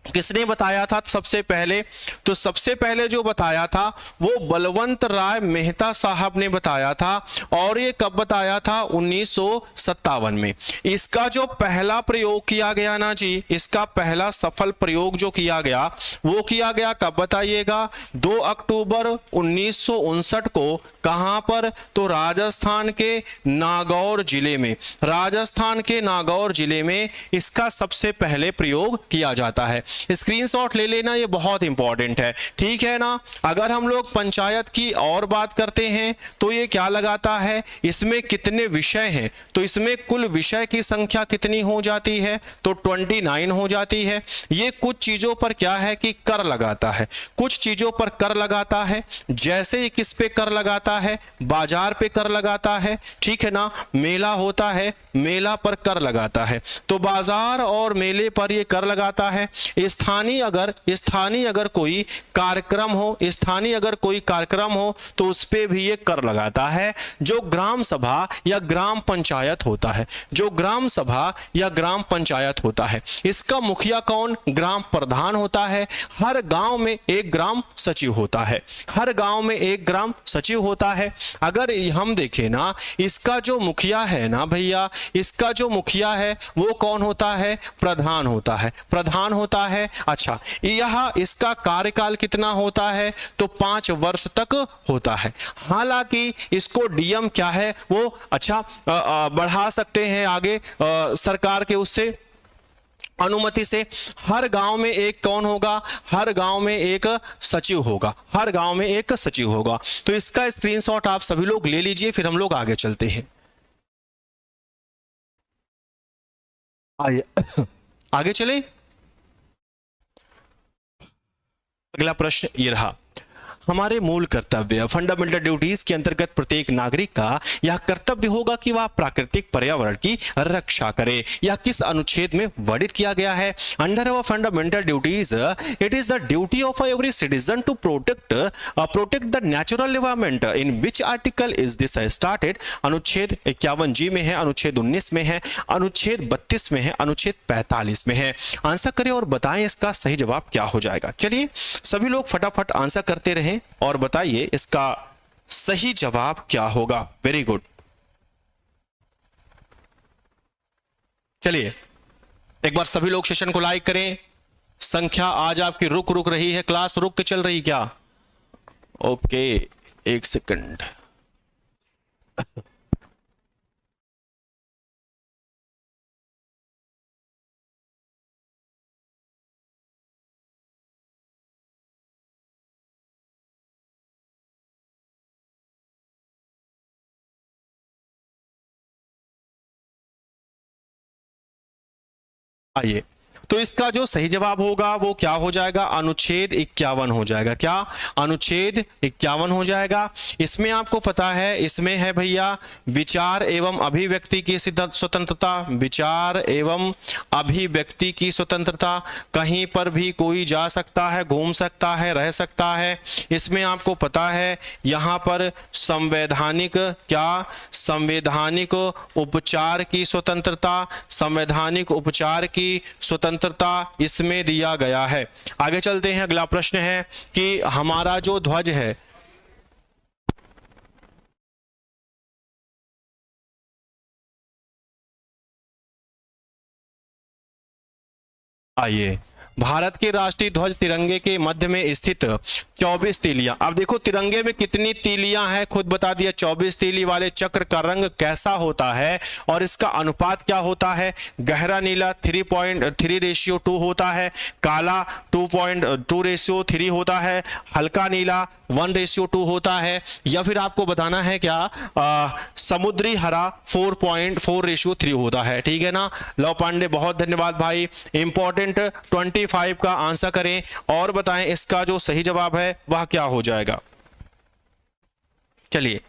किसने बताया था सबसे पहले? तो सबसे पहले जो बताया था वो बलवंत राय मेहता साहब ने बताया था, और ये कब बताया था? 1957 में। इसका जो पहला प्रयोग किया गया ना जी, इसका पहला सफल प्रयोग जो किया गया वो किया गया कब बताइएगा? 2 अक्टूबर 1959 को। कहां पर? तो राजस्थान के नागौर जिले में, राजस्थान के नागौर जिले में इसका सबसे पहले प्रयोग किया जाता है। स्क्रीनशॉट ले लेना, ये बहुत इंपॉर्टेंट है, ठीक है ना। अगर हम लोग पंचायत की और बात करते हैं तो ये क्या लगाता है, इसमें कितने विषय हैं? तो इसमें कुल विषय की संख्या कितनी हो जाती है? तो 29 हो जाती है। ये कुछ चीजों पर क्या है कि कर लगाता है, कुछ चीजों पर कर लगाता है। जैसे ये किस पे कर लगाता है? बाजार पे कर लगाता है, ठीक है ना। मेला होता है, मेला पर कर लगाता है, तो बाजार और मेले पर ये कर लगाता है। स्थानीय अगर कोई कार्यक्रम हो, स्थानीय अगर कोई कार्यक्रम हो तो उस पे भी ये कर लगाता है। जो ग्राम सभा या ग्राम पंचायत होता है, जो ग्राम सभा या ग्राम पंचायत होता है, इसका मुखिया कौन? ग्राम प्रधान होता है। हर गांव में एक ग्राम सचिव होता है, हर गांव में एक ग्राम सचिव होता है। अगर हम देखें ना, इसका जो मुखिया है ना भैया, इसका जो मुखिया है वो कौन होता है? प्रधान होता है, प्रधान होता है। अच्छा, यह इसका कार्यकाल कितना होता है? तो 5 वर्ष तक होता है। हालांकि इसको डीएम क्या है वो बढ़ा सकते हैं आगे सरकार के उससे अनुमति से। हर गांव में एक कौन होगा? हर गांव में एक सचिव होगा, हर गांव में एक सचिव होगा। तो इसका स्क्रीनशॉट आप सभी लोग ले लीजिए, फिर हम लोग आगे चलते हैं। आइए आगे चले। अगला प्रश्न ये रहा, हमारे मूल कर्तव्य फंडामेंटल ड्यूटीज के अंतर्गत प्रत्येक नागरिक का यह कर्तव्य होगा कि वह प्राकृतिक पर्यावरण की रक्षा करे। यह किस अनुच्छेद में वर्णित किया गया है? Under our fundamental duties it is the duty of every citizen to protect the natural environment. In which article is this started? अनुच्छेद 51G में है, अनुच्छेद 19 में है, अनुच्छेद 32 में है, अनुच्छेद 45 में है। आंसर करें और बताएं इसका सही जवाब क्या हो जाएगा। चलिए सभी लोग फटाफट आंसर करते रहे और बताइए इसका सही जवाब क्या होगा। Very good. चलिए एक बार सभी लोग सेशन को लाइक करें। संख्या आज आपकी रुक रही है, क्लास रुक के चल रही क्या? ओके, एक सेकंड। आइए, तो इसका जो सही जवाब होगा वो क्या हो जाएगा, अनुच्छेद 51 हो जाएगा। क्या, अनुच्छेद 51 हो जाएगा। इसमें आपको पता है, इसमें है भैया विचार एवं अभिव्यक्ति की स्वतंत्रता, विचार एवं अभिव्यक्ति की स्वतंत्रता, कहीं पर भी कोई जा सकता है, घूम सकता है, रह सकता है। इसमें आपको पता है यहां पर संवैधानिक, क्या, संवैधानिक उपचार की स्वतंत्रता, संवैधानिक उपचार की स्वतंत्रता इसमें दिया गया है। आगे चलते हैं, अगला प्रश्न है कि हमारा जो ध्वज है, आइए, भारत के राष्ट्रीय ध्वज तिरंगे के मध्य में स्थित 24 तीलियां। अब देखो तिरंगे में कितनी तीलियां हैं, खुद बता दिया। 24 तीली वाले चक्र का रंग कैसा होता है और इसका अनुपात क्या होता है? गहरा नीला 3.3:2 होता है, काला 2.2:3 होता है, हल्का नीला 1:2 होता है, या फिर आपको बताना है क्या, समुद्री हरा 4.4:3 होता है। ठीक है ना। लव पांडे बहुत धन्यवाद भाई। इंपॉर्टेंट 25 का आंसर करें और बताएं इसका जो सही जवाब है वह क्या हो जाएगा। चलिए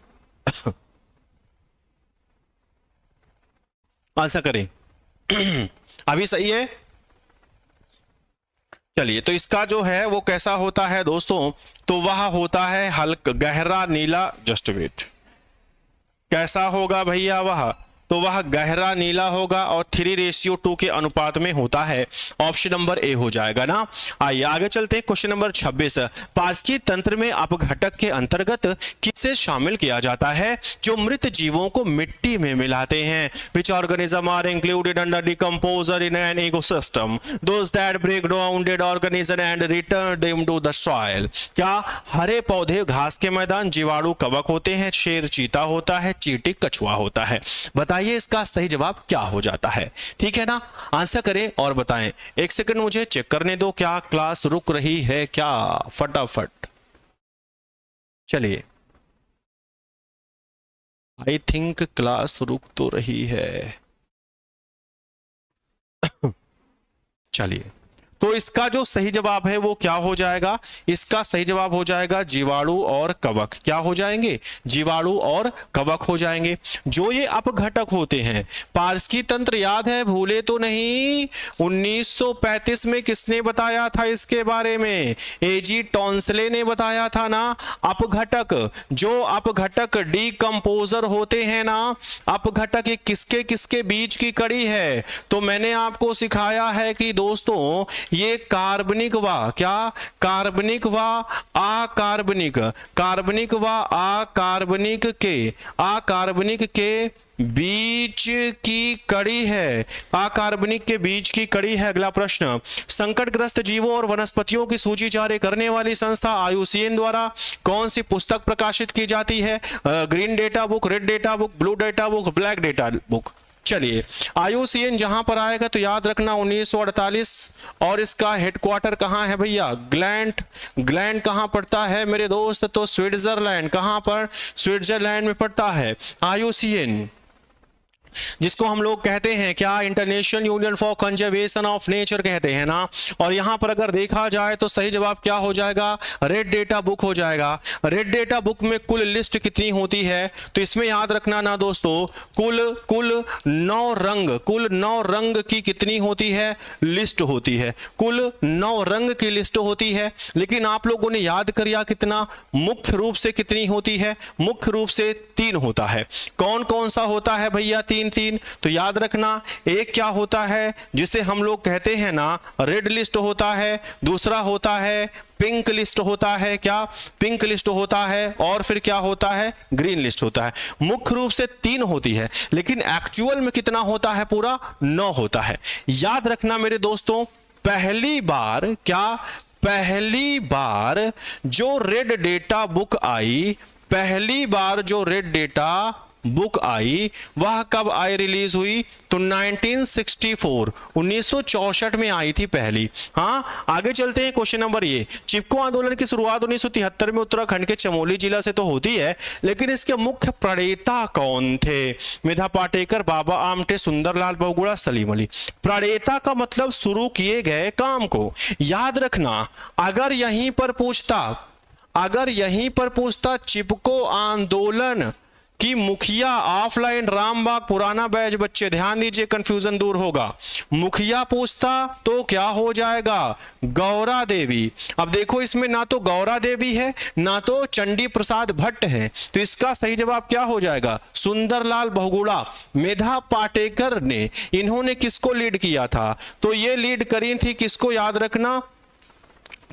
आंसर करें। अभी सही है। चलिए, तो इसका जो है वो कैसा होता है दोस्तों, तो वह होता है हल्का गहरा नीला। जस्ट वेट, कैसा होगा भैया वह, तो वह गहरा नीला होगा और 3:2 के अनुपात में होता है। ऑप्शन नंबर ए हो जाएगा ना। आइए आगे चलते हैं, क्वेश्चन नंबर 26। पारस्किक तंत्र में अपघटक के अंतर्गत किसे शामिल किया जाता है जो मृत जीवों को मिट्टी में मिलाते हैं? Which organism are included under decomposer in an ecosystem? Those that break down dead organism and return them to the soil. क्या हरे पौधे घास के मैदान जीवाणु कवक होते हैं, शेर चीता होता है, चींटी कछुआ होता है? बताइए इसका सही जवाब क्या हो जाता है। ठीक है ना। आंसर करें और बताएं। एक सेकंड मुझे चेक करने दो, क्या क्लास रुक रही है क्या, फटाफट। चलिए, आई थिंक क्लास रुक तो रही है। चलिए, तो इसका जो सही जवाब है वो क्या हो जाएगा? इसका सही जवाब हो जाएगा जीवाणु और कवक। क्या हो जाएंगे? जीवाणु और कवक हो जाएंगे, जो ये अपघटक होते हैं। पारस्किक तंत्र याद है, भूले तो नहीं? 1935 में किसने बताया था इसके बारे में? एजी टॉन्सले ने बताया था ना। अपघटक, जो अपघटक डीकंपोजर होते हैं ना, अपघटक ये किसके किसके बीच की कड़ी है? तो मैंने आपको सिखाया है कि दोस्तों ये कार्बनिक व, क्या, कार्बनिक व अकार्बनिक, कार्बनिक व अकार्बनिक के बीच की कड़ी है, अकार्बनिक के बीच की कड़ी है। अगला प्रश्न, संकटग्रस्त जीवों और वनस्पतियों की सूची जारी करने वाली संस्था IUCN द्वारा कौन सी पुस्तक प्रकाशित की जाती है? Green data book, red data book, blue data book, black data book. चलिए, IUCN जहां पर आएगा तो याद रखना 1948, और इसका हेडक्वार्टर कहां है भैया? ग्लैंड कहां पड़ता है मेरे दोस्त? तो स्विट्जरलैंड। कहां पर? स्विट्जरलैंड में पड़ता है IUCN, जिसको हम लोग कहते हैं क्या? International union for conservation of nature कहते हैं ना। और यहां पर अगर देखा जाए तो सही जवाब क्या हो जाएगा? रेड डेटा बुक हो जाएगा। रेड डेटा बुक में कुल लिस्ट कितनी होती है? तो इसमें याद रखना ना दोस्तों, कुल 9 रंग की कितनी होती है? लिस्ट होती है। कुल 9 रंग की लिस्ट होती है। लेकिन आप लोगों ने याद करिया कितना? मुख्य रूप से कितनी होती है? मुख्य रूप से 3 होता है। कौन कौन सा होता है भैया? 3। तो याद रखना, एक क्या होता है जिसे हम लोग कहते हैं ना रेड लिस्ट होता है, दूसरा होता है पिंक लिस्ट होता है। क्या? पिंक लिस्ट होता है। और फिर क्या होता है? ग्रीन लिस्ट होता है। मुख्य रूप से 3 होती है, लेकिन एक्चुअल में कितना होता है? पूरा 9 होता है। याद रखना मेरे दोस्तों, पहली बार जो रेड डेटा बुक आई, पहली बार जो रेड डेटा बुक आई वह कब आई, रिलीज हुई? तो 1964, 1964 में आई थी पहली। हाँ, आगे चलते हैं। क्वेश्चन नंबर ये, चिपको आंदोलन की शुरुआत 1973 में उत्तराखंड के चमोली जिला से तो होती है, लेकिन इसके मुख्य प्रणेता कौन थे? मेधा पाटेकर, बाबा आमटे, सुंदरलाल बहुगुणा, सलीम अली। प्रणेता का मतलब शुरू किए गए काम को। याद रखना, अगर यहीं पर पूछता चिपको आंदोलन की मुखिया ऑफलाइन रामबाग पुराना बैच, बच्चे ध्यान दीजिए कंफ्यूजन दूर होगा, मुखिया पूछता तो क्या हो जाएगा? गौरा देवी। अब देखो इसमें ना तो गौरा देवी है ना तो चंडी प्रसाद भट्ट है, तो इसका सही जवाब क्या हो जाएगा? सुंदरलाल बहुगुणा। मेधा पाटेकर ने, इन्होंने किसको लीड किया था? तो ये लीड करी थी किसको, याद रखना,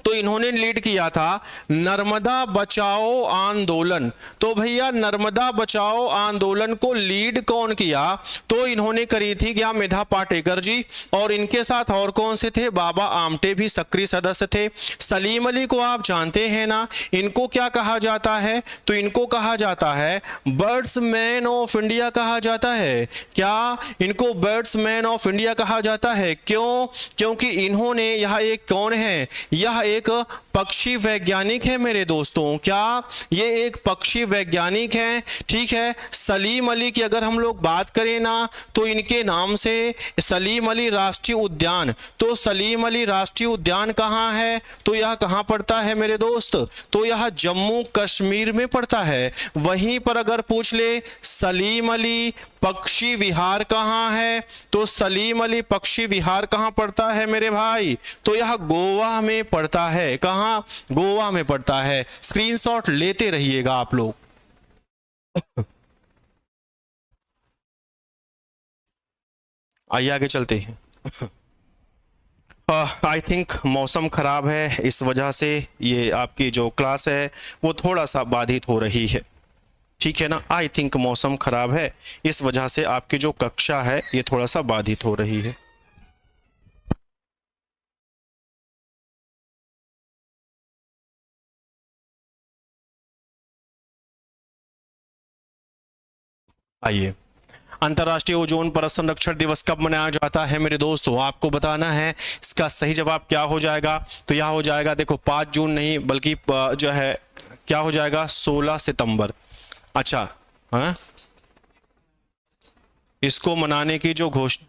तो इन्होंने लीड किया था नर्मदा बचाओ आंदोलन। तो भैया नर्मदा बचाओ आंदोलन को लीड कौन किया? तो इन्होंने करी थी क्या? मेधा पाटेकर जी। और इनके साथ और कौन से थे? बाबा आमटे भी सक्रिय सदस्य थे। सलीम अली को आप जानते हैं ना, इनको क्या कहा जाता है? तो इनको कहा जाता है बर्ड्समैन ऑफ इंडिया कहा जाता है। क्या इनको बर्ड्समैन ऑफ इंडिया कहा जाता है? क्यों? क्योंकि इन्होंने, यह एक कौन है? यह एक पक्षी वैज्ञानिक है मेरे दोस्तों। क्या ये एक पक्षी वैज्ञानिक है? ठीक है। सलीम अली की अगर हम लोग बात करें ना, तो इनके नाम से सलीम अली राष्ट्रीय उद्यान, तो सलीम अली राष्ट्रीय उद्यान कहाँ है? तो यह कहाँ पड़ता है मेरे दोस्त? तो यह जम्मू कश्मीर में पड़ता है। वहीं पर अगर पूछ ले सलीम अली पक्षी विहार कहाँ है, तो सलीम अली पक्षी विहार कहाँ पड़ता है मेरे भाई? तो यह गोवा में पड़ता है। कहाँ? गोवा में पड़ता है। स्क्रीनशॉट लेते रहिएगा आप लोग। आइए आगे चलते हैं। आई थिंक मौसम खराब है, इस वजह से ये आपकी जो क्लास है वो थोड़ा सा बाधित हो रही है, ठीक है ना। आई थिंक मौसम खराब है, इस वजह से आपकी जो कक्षा है ये थोड़ा सा बाधित हो रही है। आइए, अंतर्राष्ट्रीय ओजोन परत संरक्षण दिवस कब मनाया जाता है मेरे दोस्तों? आपको बताना है। इसका सही जवाब क्या हो जाएगा? तो यह हो जाएगा, देखो 5 जून नहीं बल्कि जो है क्या हो जाएगा? 16 सितंबर। अच्छा, हाँ, इसको मनाने की जो घोषणा,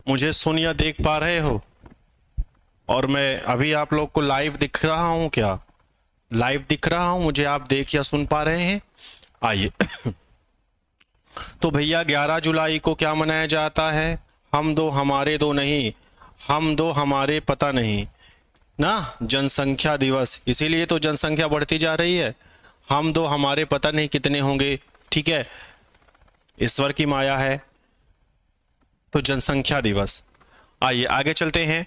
मुझे सुन या देख पा रहे हो? और मैं अभी आप लोग को लाइव दिख रहा हूं क्या? लाइव दिख रहा हूं मुझे, आप देख या सुन पा रहे हैं? आइए। तो भैया 11 जुलाई को क्या मनाया जाता है? हम दो हमारे दो नहीं, हम दो हमारे पता नहीं ना, जनसंख्या दिवस। इसीलिए तो जनसंख्या बढ़ती जा रही है। हम दो हमारे पता नहीं कितने होंगे, ठीक है, ईश्वर की माया है, तो जनसंख्या दिवस। आइए आगे चलते हैं।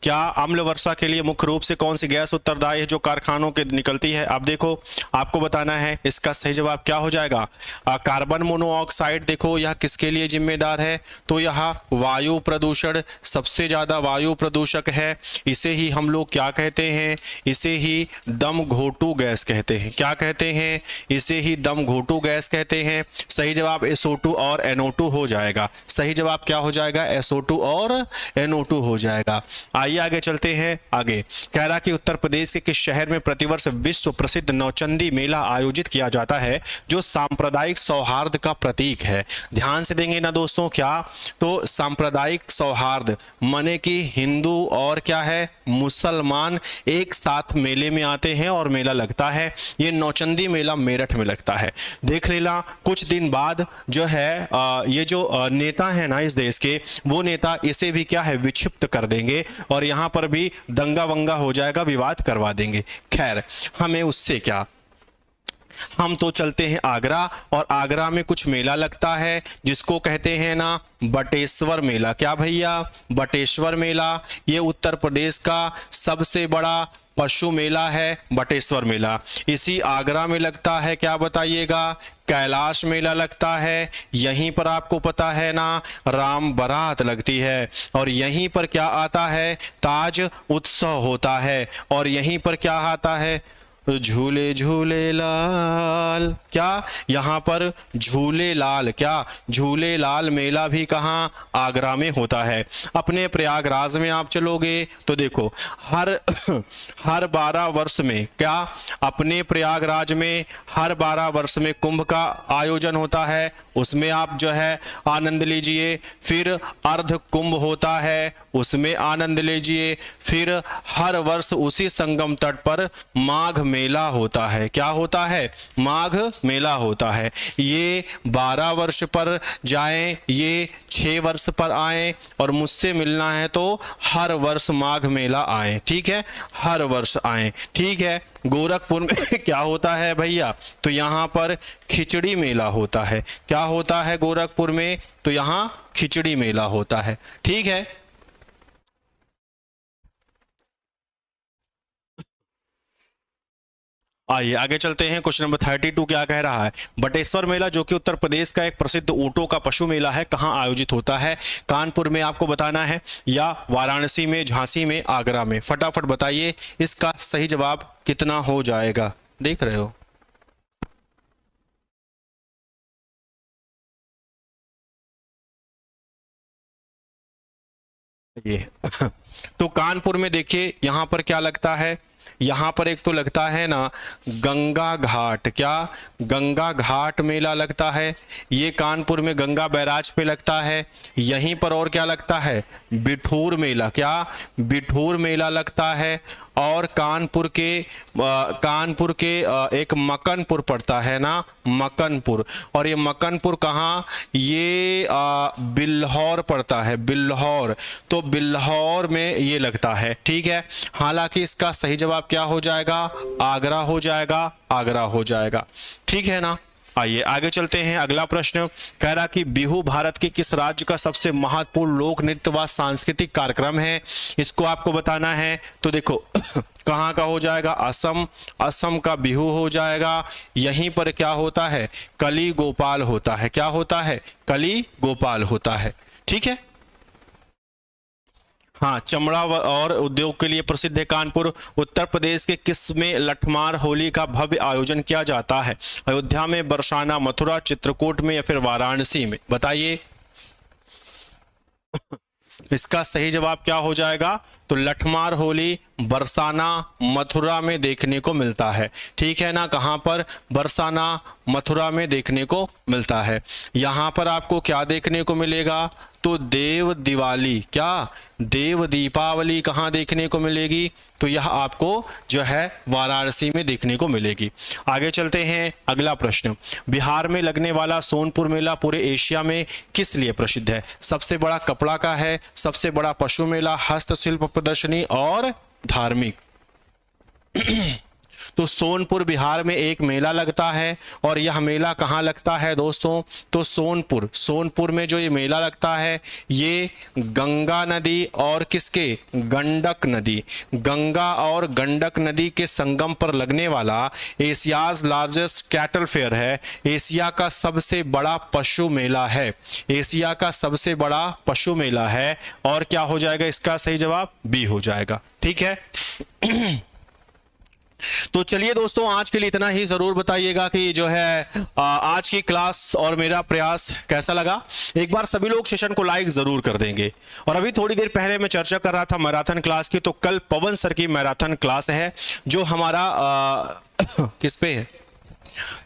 क्या अम्ल वर्षा के लिए मुख्य रूप से कौन सी गैस उत्तरदायी है जो कारखानों के निकलती है? आप देखो, आपको बताना है। इसका सही जवाब क्या हो जाएगा? Carbon monoxide. देखो यह किसके लिए जिम्मेदार है? तो यह वायु प्रदूषण, सबसे ज्यादा वायु प्रदूषक है। इसे ही हम लोग क्या कहते हैं? इसे ही दम घोटू गैस कहते हैं। क्या कहते हैं? इसे ही दम घोटू गैस कहते हैं। सही जवाब SO2 और NO2 हो जाएगा। सही जवाब क्या हो जाएगा? SO2 और NO2 हो जाएगा। आइए आगे चलते हैं। आगे कह रहा कि उत्तर प्रदेश के किस शहर में प्रतिवर्ष विश्व प्रसिद्ध नौचंदी मेला आयोजित किया जाता है जो सांप्रदायिक सौहार्द का प्रतीक है? ध्यान से देंगे ना दोस्तों। क्या? तो सांप्रदायिक सौहार्द माने कि हिंदू और क्या है, मुसलमान एक साथ मेले में आते हैं और मेला लगता है। ये नौचंदी मेला मेरठ में लगता है। देख लेना कुछ दिन बाद जो है ये जो नेता है ना इस देश के, वो नेता इसे भी क्या है, विक्षिप्त कर देंगे और यहां पर भी दंगा वंगा हो जाएगा, विवाद करवा देंगे। खैर हमें उससे क्या, हम तो चलते हैं आगरा, और आगरा में कुछ मेला लगता है जिसको कहते हैं ना बटेश्वर मेला। क्या भैया? बटेश्वर मेला। ये उत्तर प्रदेश का सबसे बड़ा पशु मेला है बटेश्वर मेला। इसी आगरा में लगता है, क्या बताइएगा? कैलाश मेला लगता है। यहीं पर आपको पता है ना राम बारात लगती है, और यहीं पर क्या आता है? ताज उत्सव होता है। और यहीं पर क्या आता है? झूले झूले लाल, क्या यहाँ पर झूले लाल, क्या झूले लाल मेला भी कहाँ, आगरा में होता है। अपने प्रयागराज में आप चलोगे तो देखो हर 12 वर्ष में, क्या अपने प्रयागराज में हर 12 वर्ष में कुंभ का आयोजन होता है, उसमें आप जो है आनंद लीजिए। फिर अर्ध कुंभ होता है, उसमें आनंद लीजिए। फिर हर वर्ष उसी संगम तट पर माघ मेला होता है, क्या होता है, माघ मेला होता है। ये 12 वर्ष पर जाएं, ये 6 वर्ष पर आए, और मुझसे मिलना है तो हर वर्ष माघ मेला आए, ठीक है, हर वर्ष आए, ठीक है। गोरखपुर में क्या होता है भैया, तो यहाँ पर खिचड़ी मेला होता है, क्या होता है गोरखपुर में, तो यहाँ खिचड़ी मेला होता है, ठीक है। आइए आगे चलते हैं। क्वेश्चन नंबर 32 क्या कह रहा है, बटेश्वर मेला जो कि उत्तर प्रदेश का एक प्रसिद्ध ऊंटों का पशु मेला है, कहाँ आयोजित होता है, कानपुर में आपको बताना है, या वाराणसी में, झांसी में, आगरा में। फटाफट बताइए इसका सही जवाब कितना हो जाएगा, देख रहे हो। ये तो कानपुर में देखिए यहाँ पर क्या लगता है, यहाँ पर एक तो लगता है ना गंगा घाट, क्या गंगा घाट मेला लगता है, ये कानपुर में गंगा बैराज पे लगता है। यहीं पर और क्या लगता है, बिठूर मेला, क्या बिठूर मेला लगता है। और कानपुर के एक मकनपुर पड़ता है ना, मकनपुर, और ये मकनपुर कहाँ, ये बिल्हौर पड़ता है, बिल्हौर, तो बिल्हौर में ये लगता है, ठीक है। हालांकि इसका सही जवाब क्या हो जाएगा, आगरा हो जाएगा, आगरा हो जाएगा, ठीक है ना। आइए आगे चलते हैं। अगला प्रश्न कह रहा कि बिहू भारत के किस राज्य का सबसे महत्वपूर्ण लोक नृत्य व सांस्कृतिक कार्यक्रम है, इसको आपको बताना है। तो देखो कहाँ का हो जाएगा, असम, असम का बिहू हो जाएगा। यहीं पर क्या होता है, कली गोपाल होता है, क्या होता है, कली गोपाल होता है, ठीक है। हाँ, चमड़ा और उद्योग के लिए प्रसिद्ध है कानपुर। उत्तर प्रदेश के किस में लठमार होली का भव्य आयोजन किया जाता है, अयोध्या में, बरसाना, मथुरा, चित्रकूट में, या फिर वाराणसी में, बताइए इसका सही जवाब क्या हो जाएगा। तो लठमार होली बरसाना, मथुरा में देखने को मिलता है, ठीक है ना। कहां पर, बरसाना, मथुरा में देखने को मिलता है। यहां पर आपको क्या देखने को मिलेगा, तो देव दिवाली, क्या देव दीपावली कहाँ देखने को मिलेगी, तो यह आपको जो है वाराणसी में देखने को मिलेगी। आगे चलते हैं। अगला प्रश्न, बिहार में लगने वाला सोनपुर मेला पूरे एशिया में किस लिए प्रसिद्ध है, सबसे बड़ा कपड़ा का है, सबसे बड़ा पशु मेला, हस्तशिल्प प्रदर्शनी और धार्मिक। तो सोनपुर बिहार में एक मेला लगता है, और यह मेला कहाँ लगता है दोस्तों, तो सोनपुर में जो ये मेला लगता है ये गंगा नदी और किसके, गंडक नदी, गंगा और गंडक नदी के संगम पर लगने वाला एशियाज लार्जेस्ट कैटल फेयर है, एशिया का सबसे बड़ा पशु मेला है, एशिया का सबसे बड़ा पशु मेला है। और क्या हो जाएगा, इसका सही जवाब बी हो जाएगा, ठीक है। तो चलिए दोस्तों, आज के लिए इतना ही। जरूर बताइएगा कि जो है आज की क्लास और मेरा प्रयास कैसा लगा। एक बार सभी लोग सेशन को लाइक जरूर कर देंगे। और अभी थोड़ी देर पहले मैं चर्चा कर रहा था मैराथन क्लास की, तो कल पवन सर की मैराथन क्लास है, जो हमारा किस पे है,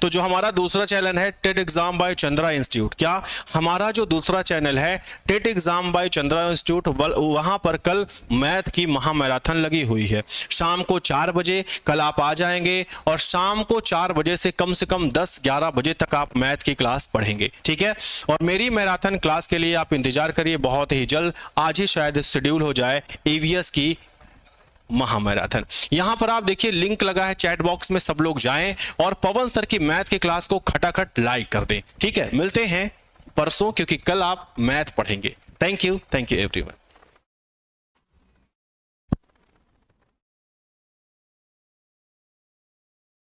तो जो हमारा दूसरा चैनल है TET exam by Chandra institute, क्या हमारा जो दूसरा चैनल है TET exam by Chandra institute, वहां पर कल मैथ की महामैराथन लगी हुई है। शाम को 4 बजे कल आप आ जाएंगे, और शाम को 4 बजे से कम 10-11 बजे तक आप मैथ की क्लास पढ़ेंगे, ठीक है। और मेरी मैराथन क्लास के लिए आप इंतजार करिए, बहुत ही जल्द, आज ही शायद शेड्यूल हो जाए ईवीएस की महामैराथन। यहां पर आप देखिए लिंक लगा है चैट बॉक्स में, सब लोग जाएं और पवन सर की मैथ की क्लास को खटाखट लाइक कर दें, ठीक है। मिलते हैं परसों, क्योंकि कल आप मैथ पढ़ेंगे। Thank you everyone.